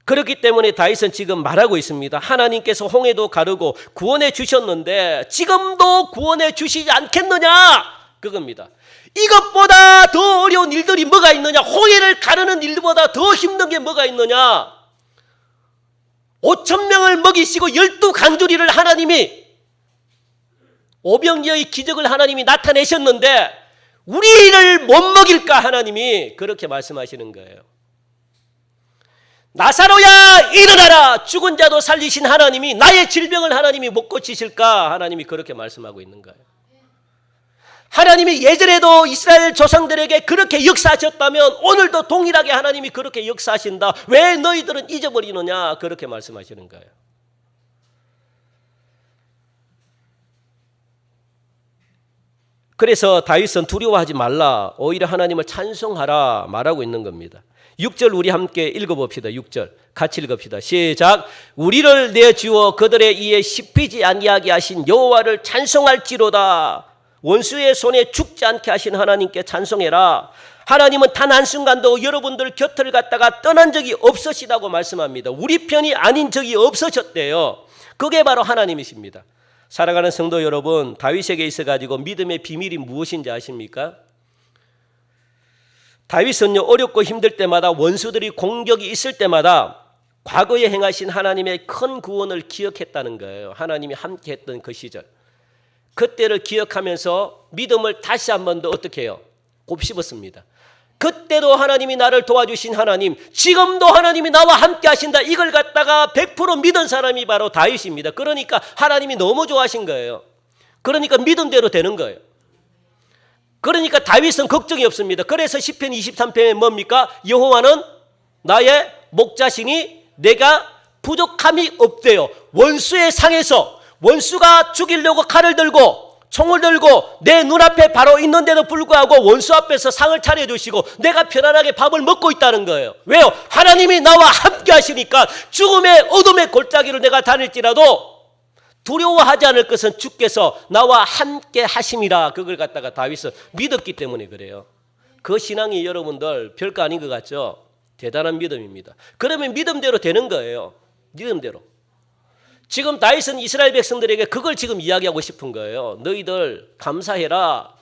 그렇기 때문에 다윗은 지금 말하고 있습니다. 하나님께서 홍해도 가르고 구원해 주셨는데 지금도 구원해 주시지 않겠느냐? 그겁니다. 이것보다 더 어려운 일들이 뭐가 있느냐? 홍해를 가르는 일보다 더 힘든 게 뭐가 있느냐? 5,000명을 먹이시고 12강조리를 하나님이 오병이어의 기적을 하나님이 나타내셨는데 우리를 못 먹일까 하나님이 그렇게 말씀하시는 거예요. 나사로야 일어나라. 죽은 자도 살리신 하나님이 나의 질병을 하나님이 못 고치실까? 하나님이 그렇게 말씀하고 있는 거예요. 하나님이 예전에도 이스라엘 조상들에게 그렇게 역사하셨다면 오늘도 동일하게 하나님이 그렇게 역사하신다. 왜 너희들은 잊어버리느냐? 그렇게 말씀하시는 거예요. 그래서 다윗은 두려워하지 말라. 오히려 하나님을 찬송하라 말하고 있는 겁니다. 6절 우리 함께 읽어봅시다. 6절 같이 읽읍시다. 시작. 우리를 내주어 그들의 이에 씹히지 아니하게 하신 여호와를 찬송할지로다. 원수의 손에 죽지 않게 하신 하나님께 찬송해라. 하나님은 단 한순간도 여러분들 곁을 갔다가 떠난 적이 없으시다고 말씀합니다. 우리 편이 아닌 적이 없으셨대요. 그게 바로 하나님이십니다. 사랑하는 성도 여러분, 다윗에게 있어가지고 믿음의 비밀이 무엇인지 아십니까? 다윗은요 어렵고 힘들 때마다 원수들이 공격이 있을 때마다 과거에 행하신 하나님의 큰 구원을 기억했다는 거예요. 하나님이 함께했던 그 시절 그때를 기억하면서 믿음을 다시 한 번 더 어떻게 해요? 곱씹었습니다. 그때도 하나님이 나를 도와주신 하나님, 지금도 하나님이 나와 함께 하신다. 이걸 갖다가 100% 믿은 사람이 바로 다윗입니다. 그러니까 하나님이 너무 좋아하신 거예요. 그러니까 믿음대로 되는 거예요. 그러니까 다윗은 걱정이 없습니다. 그래서 시편 23편에 뭡니까? 여호와는 나의 목자시니 내가 부족함이 없대요. 원수의 상에서 원수가 죽이려고 칼을 들고 총을 들고 내 눈앞에 바로 있는데도 불구하고 원수 앞에서 상을 차려주시고 내가 편안하게 밥을 먹고 있다는 거예요. 왜요? 하나님이 나와 함께 하시니까 죽음의 어둠의 골짜기를 내가 다닐지라도 두려워하지 않을 것은 주께서 나와 함께 하심이라. 그걸 갖다가 다윗은 믿었기 때문에 그래요. 그 신앙이 여러분들 별거 아닌 것 같죠? 대단한 믿음입니다. 그러면 믿음대로 되는 거예요. 믿음대로. 지금 다윗은 이스라엘 백성들에게 그걸 지금 이야기하고 싶은 거예요. 너희들 감사해라.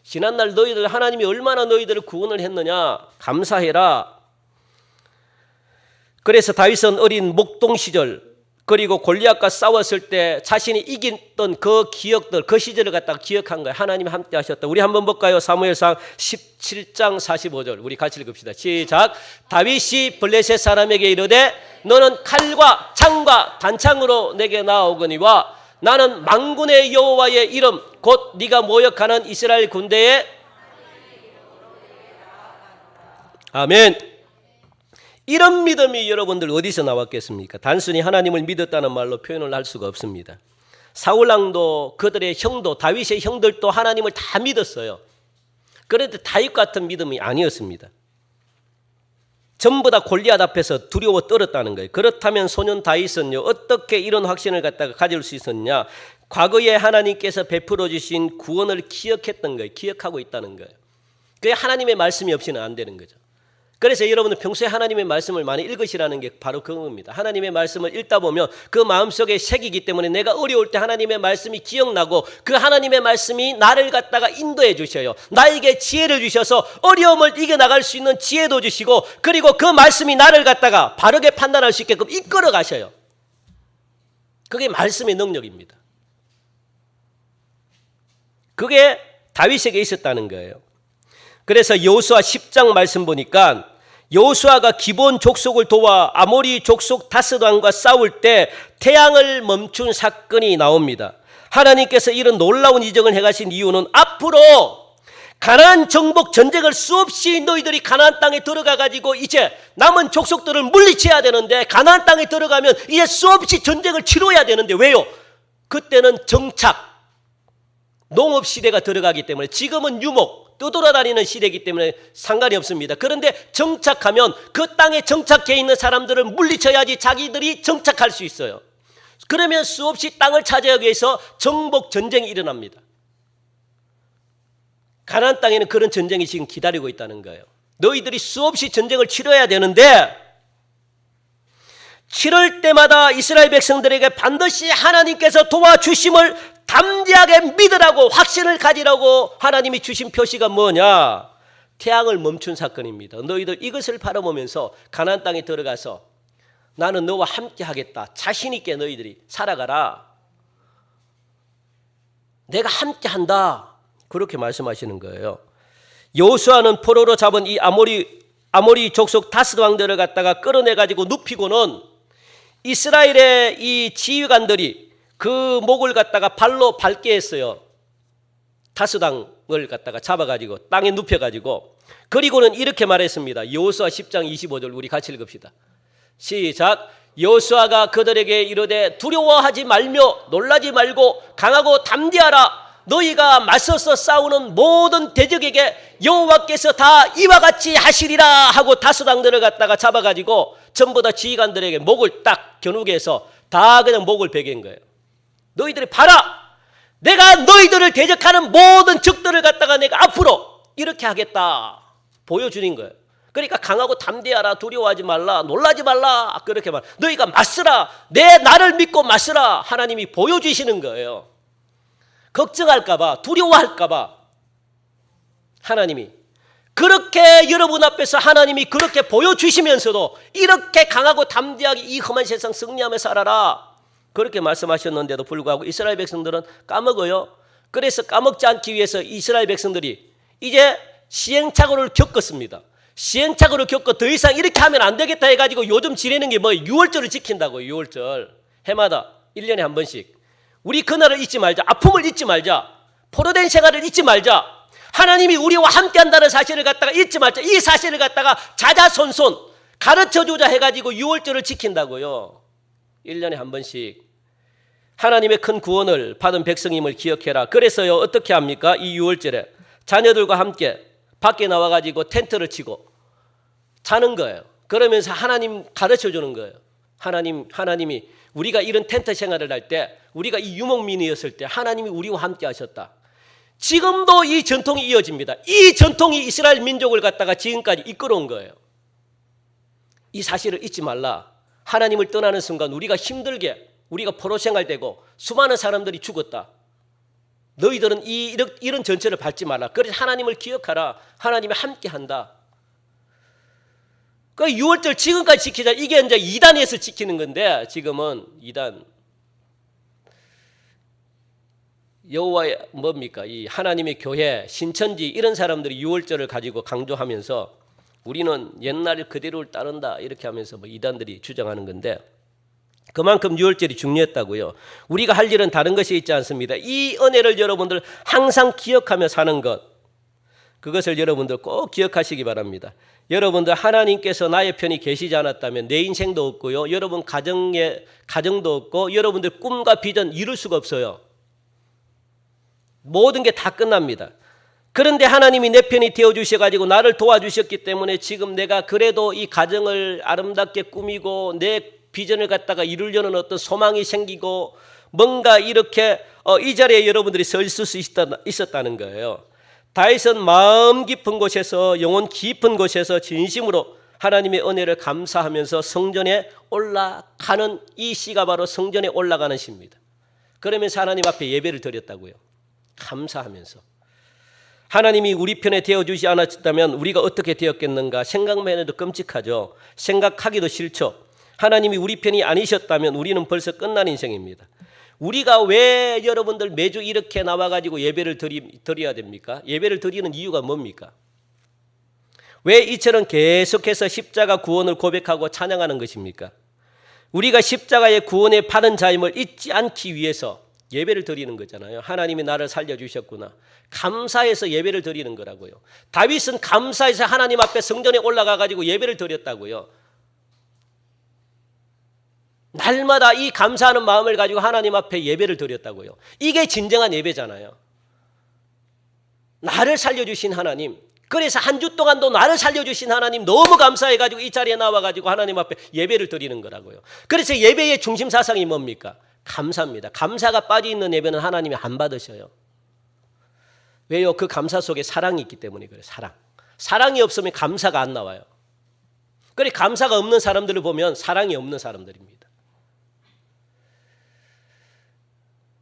지난날 너희들 하나님이 얼마나 너희들을 구원을 했느냐. 감사해라. 그래서 다윗은 어린 목동 시절 그리고 골리앗과 싸웠을 때 자신이 이겼던 그 기억들, 그 시절을 갖다가 기억한 거예요. 하나님이 함께 하셨다. 우리 한번 볼까요? 사무엘상 17장 45절 우리 같이 읽읍시다. 시작. 다윗이 블레셋 사람에게 이르되 너는 칼과 창과 단창으로 내게 나오거니와 나는 만군의 여호와의 이름 곧 네가 모욕하는 이스라엘 군대에 아멘. 이런 믿음이 여러분들 어디서 나왔겠습니까? 단순히 하나님을 믿었다는 말로 표현을 할 수가 없습니다. 사울왕도 그들의 형도 다윗의 형들도 하나님을 다 믿었어요. 그런데 다윗 같은 믿음이 아니었습니다. 전부 다 골리앗 앞에서 두려워 떨었다는 거예요. 그렇다면 소년 다윗은요 어떻게 이런 확신을 갖다가 가질 수 있었냐? 과거에 하나님께서 베풀어 주신 구원을 기억했던 거예요. 기억하고 있다는 거예요. 그게 하나님의 말씀이 없이는 안 되는 거죠. 그래서 여러분은 평소에 하나님의 말씀을 많이 읽으시라는 게 바로 그겁니다. 하나님의 말씀을 읽다 보면 그 마음속에 새기기 때문에 내가 어려울 때 하나님의 말씀이 기억나고 그 하나님의 말씀이 나를 갖다가 인도해 주셔요. 나에게 지혜를 주셔서 어려움을 이겨나갈 수 있는 지혜도 주시고, 그리고 그 말씀이 나를 갖다가 바르게 판단할 수 있게끔 이끌어 가셔요. 그게 말씀의 능력입니다. 그게 다윗에게 있었다는 거예요. 그래서 여호수아 10장 말씀 보니까 여호수아가 기본 족속을 도와 아모리 족속 다섯 왕과 싸울 때 태양을 멈춘 사건이 나옵니다. 하나님께서 이런 놀라운 이적을 행하신 이유는 앞으로 가나안 정복 전쟁을 수없이 너희들이 가나안 땅에 들어가 가지고 이제 남은 족속들을 물리쳐야 되는데, 가나안 땅에 들어가면 이제 수없이 전쟁을 치러야 되는데, 왜요? 그때는 정착 농업 시대가 들어가기 때문에, 지금은 유목 떠돌아다니는 시대이기 때문에 상관이 없습니다. 그런데 정착하면 그 땅에 정착해 있는 사람들을 물리쳐야지 자기들이 정착할 수 있어요. 그러면 수없이 땅을 차지하기 위해서 정복 전쟁이 일어납니다. 가나안 땅에는 그런 전쟁이 지금 기다리고 있다는 거예요. 너희들이 수없이 전쟁을 치러야 되는데, 치를 때마다 이스라엘 백성들에게 반드시 하나님께서 도와주심을 담대하게 믿으라고, 확신을 가지라고 하나님이 주신 표시가 뭐냐? 태양을 멈춘 사건입니다. 너희들 이것을 바라보면서 가나안 땅에 들어가서 나는 너와 함께 하겠다, 자신 있게 너희들이 살아가라, 내가 함께 한다, 그렇게 말씀하시는 거예요. 여호수아는 포로로 잡은 이 아모리 족속 다섯 왕들을 갖다가 끌어내 가지고 눕히고는 이스라엘의 이 지휘관들이 그 목을 갖다가 발로 밟게 했어요. 다섯 왕을 갖다가 잡아가지고 땅에 눕혀가지고, 그리고는 이렇게 말했습니다. 여호수아 10장 25절 우리 같이 읽읍시다. 시작. 여호수아가 그들에게 이르되 두려워하지 말며 놀라지 말고 강하고 담대하라. 너희가 맞서서 싸우는 모든 대적에게 여호와께서 다 이와 같이 하시리라 하고 다섯 왕들을 갖다가 잡아가지고 전부 다 지휘관들에게 목을 딱 겨누게 해서 다 그냥 목을 베긴 거예요. 너희들이 봐라, 내가 너희들을 대적하는 모든 적들을 갖다가 내가 앞으로 이렇게 하겠다 보여주는 거예요. 그러니까 강하고 담대하라, 두려워하지 말라, 놀라지 말라, 그렇게 말. 너희가 맞서라, 내 나를 믿고 맞서라, 하나님이 보여주시는 거예요. 걱정할까봐, 두려워할까봐 하나님이 그렇게 여러분 앞에서 하나님이 그렇게 보여주시면서도 이렇게 강하고 담대하게 이 험한 세상 승리하며 살아라, 그렇게 말씀하셨는데도 불구하고 이스라엘 백성들은 까먹어요. 그래서 까먹지 않기 위해서 이스라엘 백성들이 이제 시행착오를 겪었습니다. 시행착오를 겪고 더 이상 이렇게 하면 안 되겠다 해가지고 요즘 지내는 게 뭐예요? 유월절을 지킨다고요. 유월절 해마다 1년에 한 번씩 우리 그날을 잊지 말자, 아픔을 잊지 말자, 포로된 생활을 잊지 말자, 하나님이 우리와 함께한다는 사실을 갖다가 잊지 말자, 이 사실을 갖다가 자자손손 가르쳐주자 해가지고 유월절을 지킨다고요. 1년에 한 번씩 하나님의 큰 구원을 받은 백성임을 기억해라. 그래서요, 어떻게 합니까? 이 유월절에 자녀들과 함께 밖에 나와가지고 텐트를 치고 자는 거예요. 그러면서 하나님 가르쳐주는 거예요. 하나님이 우리가 이런 텐트 생활을 할 때, 우리가 이 유목민이었을 때 하나님이 우리와 함께 하셨다. 지금도 이 전통이 이어집니다. 이 전통이 이스라엘 민족을 갖다가 지금까지 이끌어온 거예요. 이 사실을 잊지 말라. 하나님을 떠나는 순간 우리가 힘들게, 우리가 포로 생활되고 수많은 사람들이 죽었다. 너희들은 이런 전체를 밟지 말라. 그래서 하나님을 기억하라. 하나님이 함께 한다. 그 6월절 지금까지 지키자. 이게 이제 2단에서 지키는 건데, 지금은 2단. 여호와의 뭡니까? 이 하나님의 교회, 신천지 이런 사람들이 6월절을 가지고 강조하면서 우리는 옛날 그대로를 따른다 이렇게 하면서 뭐 이단들이 주장하는 건데, 그만큼 6월절이 중요했다고요. 우리가 할 일은 다른 것이 있지 않습니다. 이 은혜를 여러분들 항상 기억하며 사는 것, 그것을 여러분들 꼭 기억하시기 바랍니다. 여러분들 하나님께서 나의 편이 계시지 않았다면 내 인생도 없고요, 여러분 가정도 없고, 여러분들 꿈과 비전 이룰 수가 없어요. 모든 게 다 끝납니다. 그런데 하나님이 내 편이 되어주셔가지고 나를 도와주셨기 때문에 지금 내가 그래도 이 가정을 아름답게 꾸미고 내 비전을 갖다가 이루려는 어떤 소망이 생기고 뭔가 이렇게 이 자리에 여러분들이 서 있을 수 있었다는 거예요. 다윗은 마음 깊은 곳에서, 영혼 깊은 곳에서 진심으로 하나님의 은혜를 감사하면서 성전에 올라가는 이 시가 바로 성전에 올라가는 시입니다. 그러면서 하나님 앞에 예배를 드렸다고요. 감사하면서. 하나님이 우리 편에 되어주지 않았다면 우리가 어떻게 되었겠는가 생각만 해도 끔찍하죠. 생각하기도 싫죠. 하나님이 우리 편이 아니셨다면 우리는 벌써 끝난 인생입니다. 우리가 왜 여러분들 매주 이렇게 나와가지고 예배를 드려야 됩니까? 예배를 드리는 이유가 뭡니까? 왜 이처럼 계속해서 십자가 구원을 고백하고 찬양하는 것입니까? 우리가 십자가의 구원의 받은 자임을 잊지 않기 위해서 예배를 드리는 거잖아요. 하나님이 나를 살려주셨구나. 감사해서 예배를 드리는 거라고요. 다윗은 감사해서 하나님 앞에 성전에 올라가가지고 예배를 드렸다고요. 날마다 이 감사하는 마음을 가지고 하나님 앞에 예배를 드렸다고요. 이게 진정한 예배잖아요. 나를 살려주신 하나님, 그래서 한 주 동안도 나를 살려주신 하나님 너무 감사해가지고 이 자리에 나와가지고 하나님 앞에 예배를 드리는 거라고요. 그래서 예배의 중심 사상이 뭡니까? 감사입니다. 감사가 빠져있는 예배는 하나님이 안 받으셔요. 왜요? 그 감사 속에 사랑이 있기 때문에 그래요. 사랑. 사랑이 없으면 감사가 안 나와요. 그래 감사가 없는 사람들을 보면 사랑이 없는 사람들입니다.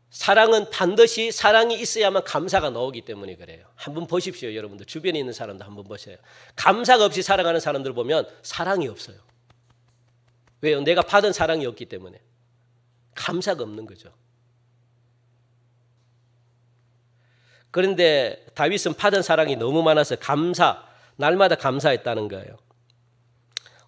사랑은 반드시 사랑이 있어야만 감사가 나오기 때문에 그래요. 한번 보십시오. 여러분들 주변에 있는 사람들 한번 보세요. 감사가 없이 살아가는 사람들 보면 사랑이 없어요. 왜요? 내가 받은 사랑이 없기 때문에. 감사가 없는 거죠. 그런데 다윗은 받은 사랑이 너무 많아서 날마다 감사했다는 거예요.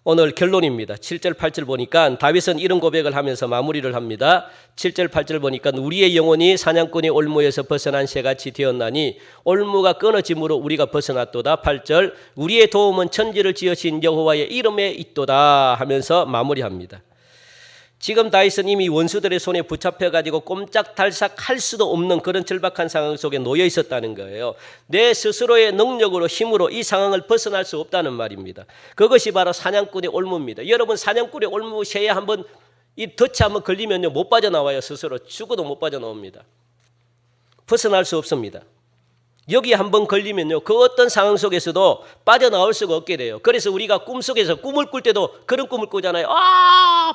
오늘 결론입니다. 7절 8절 보니까 다윗은 이런 고백을 하면서 마무리를 합니다. 7절 8절 보니까 우리의 영혼이 사냥꾼의 올무에서 벗어난 새같이 되었나니 올무가 끊어짐으로 우리가 벗어났도다. 8절 우리의 도움은 천지를 지으신 여호와의 이름에 있도다 하면서 마무리합니다. 지금 다윗은 이미 원수들의 손에 붙잡혀가지고 꼼짝달싹 할 수도 없는 그런 절박한 상황 속에 놓여 있었다는 거예요. 내 스스로의 능력으로 힘으로 이 상황을 벗어날 수 없다는 말입니다. 그것이 바로 사냥꾼의 올무입니다. 여러분 사냥꾼의 올무 새에 한번 이 덫에 한번 걸리면요 못 빠져나와요. 스스로 죽어도 못 빠져나옵니다. 벗어날 수 없습니다. 여기 한번 걸리면요 그 어떤 상황 속에서도 빠져나올 수가 없게 돼요. 그래서 우리가 꿈속에서 꿈을 꿀 때도 그런 꿈을 꾸잖아요.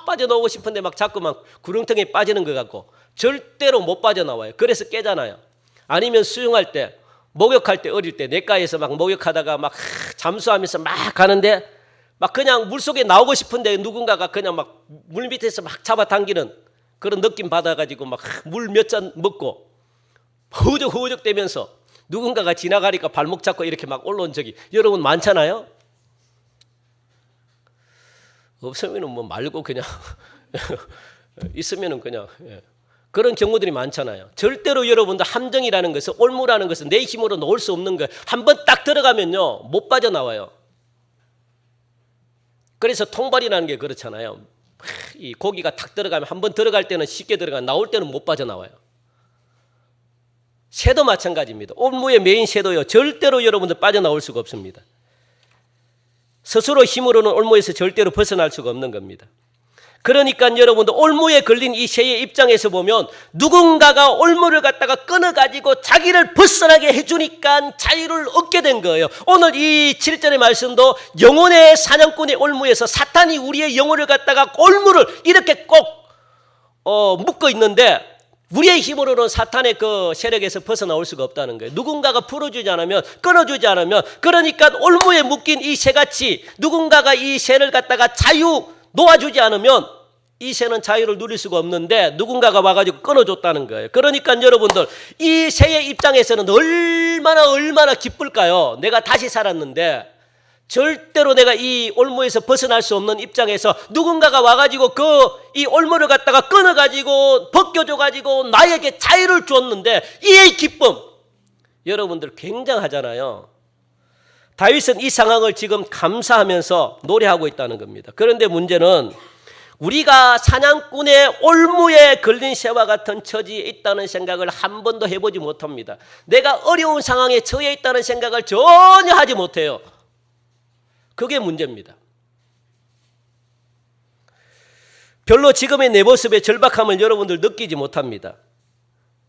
빠져나오고 싶은데 막 자꾸 막 구렁텅이에 빠지는 것 같고 절대로 못 빠져나와요. 그래서 깨잖아요. 아니면 수영할 때 목욕할 때 어릴 때 냇가에서 막 목욕하다가 막 잠수하면서 막 가는데 막 그냥 물속에 나오고 싶은데 누군가가 그냥 막 물 밑에서 막 잡아당기는 그런 느낌 받아가지고 막 물 몇 잔 먹고 허우적허우적 대면서 누군가가 지나가니까 발목 잡고 이렇게 막 올라온 적이 여러분 많잖아요. 없으면은 뭐 말고 그냥 있으면은 그냥 그런 경우들이 많잖아요. 절대로 여러분들 함정이라는 것은 올무라는 것은 내 힘으로 놓을 수 없는 거예요. 한번 딱 들어가면요 못 빠져나와요. 그래서 통발이라는 게 그렇잖아요. 이 고기가 탁 들어가면 한번 들어갈 때는 쉽게 들어가 나올 때는 못 빠져나와요. 새도 마찬가지입니다. 올무의 메인 새도요 절대로 여러분들 빠져나올 수가 없습니다. 스스로 힘으로는 올무에서 절대로 벗어날 수가 없는 겁니다. 그러니까 여러분들 올무에 걸린 이 새의 입장에서 보면 누군가가 올무를 갖다가 끊어가지고 자기를 벗어나게 해주니까 자유를 얻게 된 거예요. 오늘 이 7절의 말씀도 영혼의 사냥꾼의 올무에서 사탄이 우리의 영혼을 갖다가 올무를 이렇게 꼭 묶어 있는데 우리의 힘으로는 사탄의 그 세력에서 벗어나올 수가 없다는 거예요. 누군가가 풀어주지 않으면 끊어주지 않으면 그러니까 올무에 묶인 이 새같이 누군가가 이 새를 갖다가 자유 놓아주지 않으면 이 새는 자유를 누릴 수가 없는데 누군가가 와가지고 끊어줬다는 거예요. 그러니까 여러분들 이 새의 입장에서는 얼마나 기쁠까요? 내가 다시 살았는데 절대로 내가 이 올무에서 벗어날 수 없는 입장에서 누군가가 와가지고 이 올무를 갖다가 끊어가지고 벗겨줘가지고 나에게 자유를 줬는데 이 기쁨 여러분들 굉장하잖아요. 다윗은 이 상황을 지금 감사하면서 노래하고 있다는 겁니다. 그런데 문제는 우리가 사냥꾼의 올무에 걸린 새와 같은 처지에 있다는 생각을 한 번도 해보지 못합니다. 내가 어려운 상황에 처해 있다는 생각을 전혀 하지 못해요. 그게 문제입니다. 별로 지금의 내 모습의 절박함을 여러분들 느끼지 못합니다.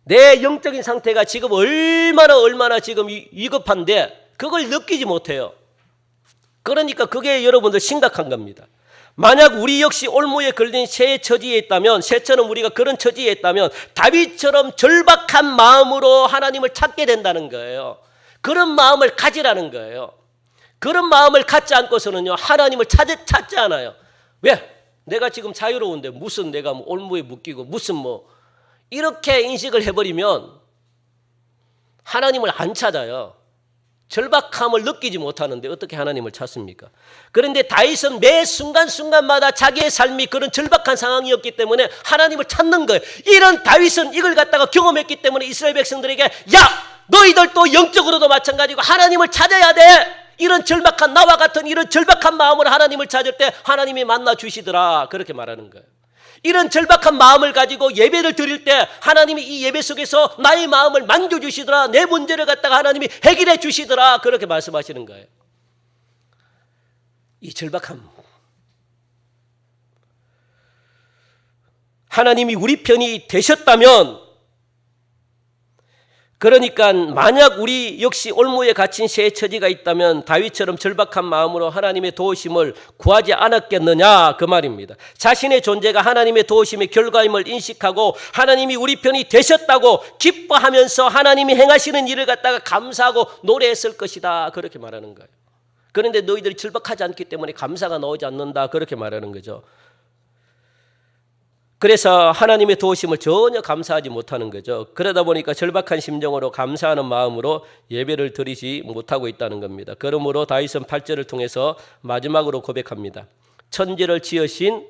내 영적인 상태가 지금 얼마나 지금 위급한데 그걸 느끼지 못해요. 그러니까 그게 여러분들 심각한 겁니다. 만약 우리 역시 올무에 걸린 새 처지에 있다면, 새처럼 우리가 그런 처지에 있다면 다윗처럼 절박한 마음으로 하나님을 찾게 된다는 거예요. 그런 마음을 가지라는 거예요. 그런 마음을 갖지 않고서는요, 하나님을 찾지 않아요. 왜? 내가 지금 자유로운데 무슨 내가 뭐 올무에 묶이고 무슨 뭐 이렇게 인식을 해버리면 하나님을 안 찾아요. 절박함을 느끼지 못하는데 어떻게 하나님을 찾습니까? 그런데 다윗은 매 순간순간마다 자기의 삶이 그런 절박한 상황이었기 때문에 하나님을 찾는 거예요. 이런 다윗은 이걸 갖다가 경험했기 때문에 이스라엘 백성들에게 야! 너희들도 영적으로도 마찬가지고 하나님을 찾아야 돼! 이런 절박한, 나와 같은 이런 절박한 마음으로 하나님을 찾을 때 하나님이 만나 주시더라. 그렇게 말하는 거예요. 이런 절박한 마음을 가지고 예배를 드릴 때 하나님이 이 예배 속에서 나의 마음을 만져주시더라. 내 문제를 갖다가 하나님이 해결해 주시더라. 그렇게 말씀하시는 거예요. 이 절박함. 하나님이 우리 편이 되셨다면, 그러니까 만약 우리 역시 올무에 갇힌 새 처지가 있다면 다윗처럼 절박한 마음으로 하나님의 도우심을 구하지 않았겠느냐 그 말입니다. 자신의 존재가 하나님의 도우심의 결과임을 인식하고 하나님이 우리 편이 되셨다고 기뻐하면서 하나님이 행하시는 일을 갖다가 감사하고 노래했을 것이다. 그렇게 말하는 거예요. 그런데 너희들이 절박하지 않기 때문에 감사가 나오지 않는다. 그렇게 말하는 거죠. 그래서 하나님의 도우심을 전혀 감사하지 못하는 거죠. 그러다 보니까 절박한 심정으로 감사하는 마음으로 예배를 드리지 못하고 있다는 겁니다. 그러므로 다윗은 8절을 통해서 마지막으로 고백합니다. 천지를 지으신,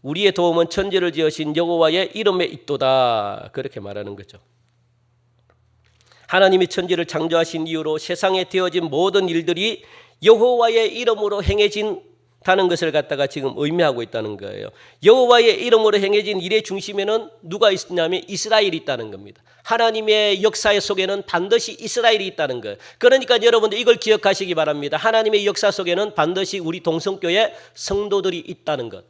우리의 도움은 천지를 지으신 여호와의 이름에 있도다. 그렇게 말하는 거죠. 하나님이 천지를 창조하신 이후로 세상에 되어진 모든 일들이 여호와의 이름으로 행해진 다는 것을 갖다가 지금 의미하고 있다는 거예요. 여호와의 이름으로 행해진 일의 중심에는 누가 있냐면 이스라엘이 있다는 겁니다. 하나님의 역사 속에는 반드시 이스라엘이 있다는 거예요. 그러니까 여러분들 이걸 기억하시기 바랍니다. 하나님의 역사 속에는 반드시 우리 동성교회 성도들이 있다는 것,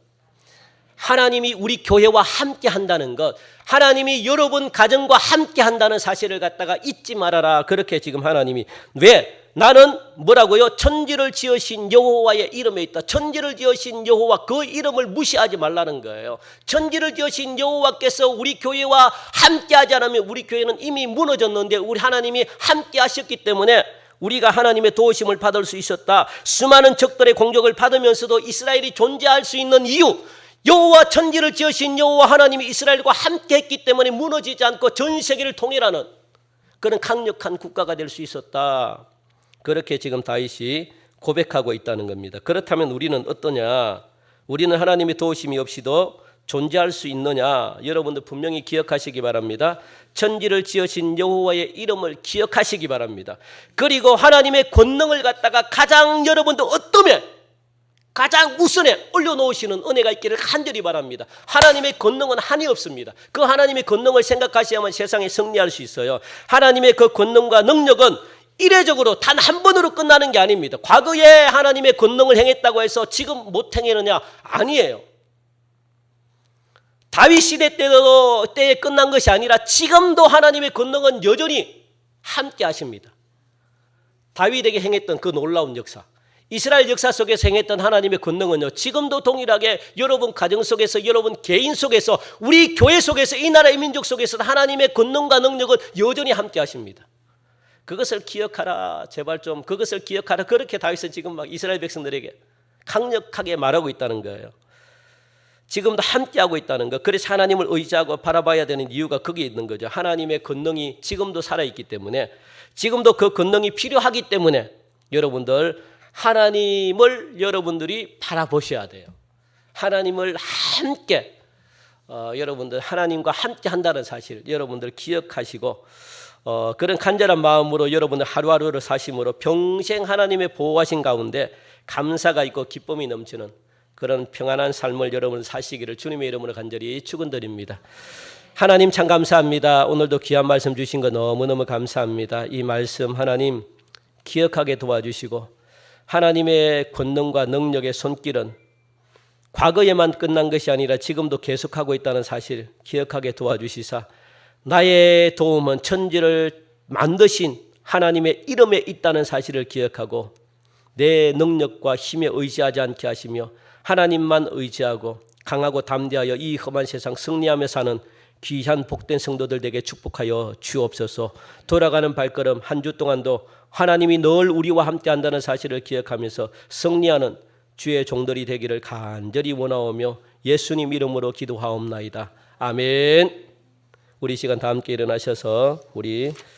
하나님이 우리 교회와 함께 한다는 것, 하나님이 여러분 가정과 함께 한다는 사실을 갖다가 잊지 말아라. 그렇게 지금 하나님이, 왜? 나는 뭐라고요? 천지를 지으신 여호와의 이름에 있다. 천지를 지으신 여호와, 그 이름을 무시하지 말라는 거예요. 천지를 지으신 여호와께서 우리 교회와 함께 하지 않으면 우리 교회는 이미 무너졌는데 우리 하나님이 함께 하셨기 때문에 우리가 하나님의 도우심을 받을 수 있었다. 수많은 적들의 공격을 받으면서도 이스라엘이 존재할 수 있는 이유, 여호와, 천지를 지으신 여호와 하나님이 이스라엘과 함께 했기 때문에 무너지지 않고 전 세계를 통일하는 그런 강력한 국가가 될 수 있었다. 그렇게 지금 다윗이 고백하고 있다는 겁니다. 그렇다면 우리는 어떠냐? 우리는 하나님의 도우심이 없이도 존재할 수 있느냐? 여러분들 분명히 기억하시기 바랍니다. 천지를 지으신 여호와의 이름을 기억하시기 바랍니다. 그리고 하나님의 권능을 갖다가 가장 여러분들 어떠면 가장 우선에 올려놓으시는 은혜가 있기를 간절히 바랍니다. 하나님의 권능은 한이 없습니다. 그 하나님의 권능을 생각하셔야만 세상에 승리할 수 있어요. 하나님의 그 권능과 능력은 이례적으로 단 한 번으로 끝나는 게 아닙니다. 과거에 하나님의 권능을 행했다고 해서 지금 못 행하느냐? 아니에요. 다윗 시대 때에 끝난 것이 아니라 지금도 하나님의 권능은 여전히 함께 하십니다. 다윗에게 행했던 그 놀라운 역사, 이스라엘 역사 속에서 행했던 하나님의 권능은요, 지금도 동일하게 여러분 가정 속에서, 여러분 개인 속에서, 우리 교회 속에서, 이 나라의 민족 속에서 하나님의 권능과 능력은 여전히 함께 하십니다. 그것을 기억하라. 제발 좀 그것을 기억하라. 그렇게 다윗은 지금 막 이스라엘 백성들에게 강력하게 말하고 있다는 거예요. 지금도 함께하고 있다는 것. 그래서 하나님을 의지하고 바라봐야 되는 이유가 거기에 있는 거죠. 하나님의 권능이 지금도 살아있기 때문에, 지금도 그 권능이 필요하기 때문에 여러분들 하나님을 여러분들이 바라보셔야 돼요. 하나님을 함께 여러분들 하나님과 함께 한다는 사실 여러분들 기억하시고, 그런 간절한 마음으로 여러분들 하루하루를 사심으로 평생 하나님의 보호하신 가운데 감사가 있고 기쁨이 넘치는 그런 평안한 삶을 여러분 사시기를 주님의 이름으로 간절히 축원드립니다. 하나님 참 감사합니다. 오늘도 귀한 말씀 주신 거 너무너무 감사합니다. 이 말씀 하나님 기억하게 도와주시고, 하나님의 권능과 능력의 손길은 과거에만 끝난 것이 아니라 지금도 계속하고 있다는 사실 기억하게 도와주시사, 나의 도움은 천지를 만드신 하나님의 이름에 있다는 사실을 기억하고 내 능력과 힘에 의지하지 않게 하시며 하나님만 의지하고 강하고 담대하여 이 험한 세상 승리하며 사는 귀한 복된 성도들 되게 축복하여 주옵소서. 돌아가는 발걸음 한 주 동안도 하나님이 늘 우리와 함께 한다는 사실을 기억하면서 승리하는 주의 종들이 되기를 간절히 원하오며 예수님 이름으로 기도하옵나이다. 아멘. 우리 시간 다 함께 일어나셔서 우리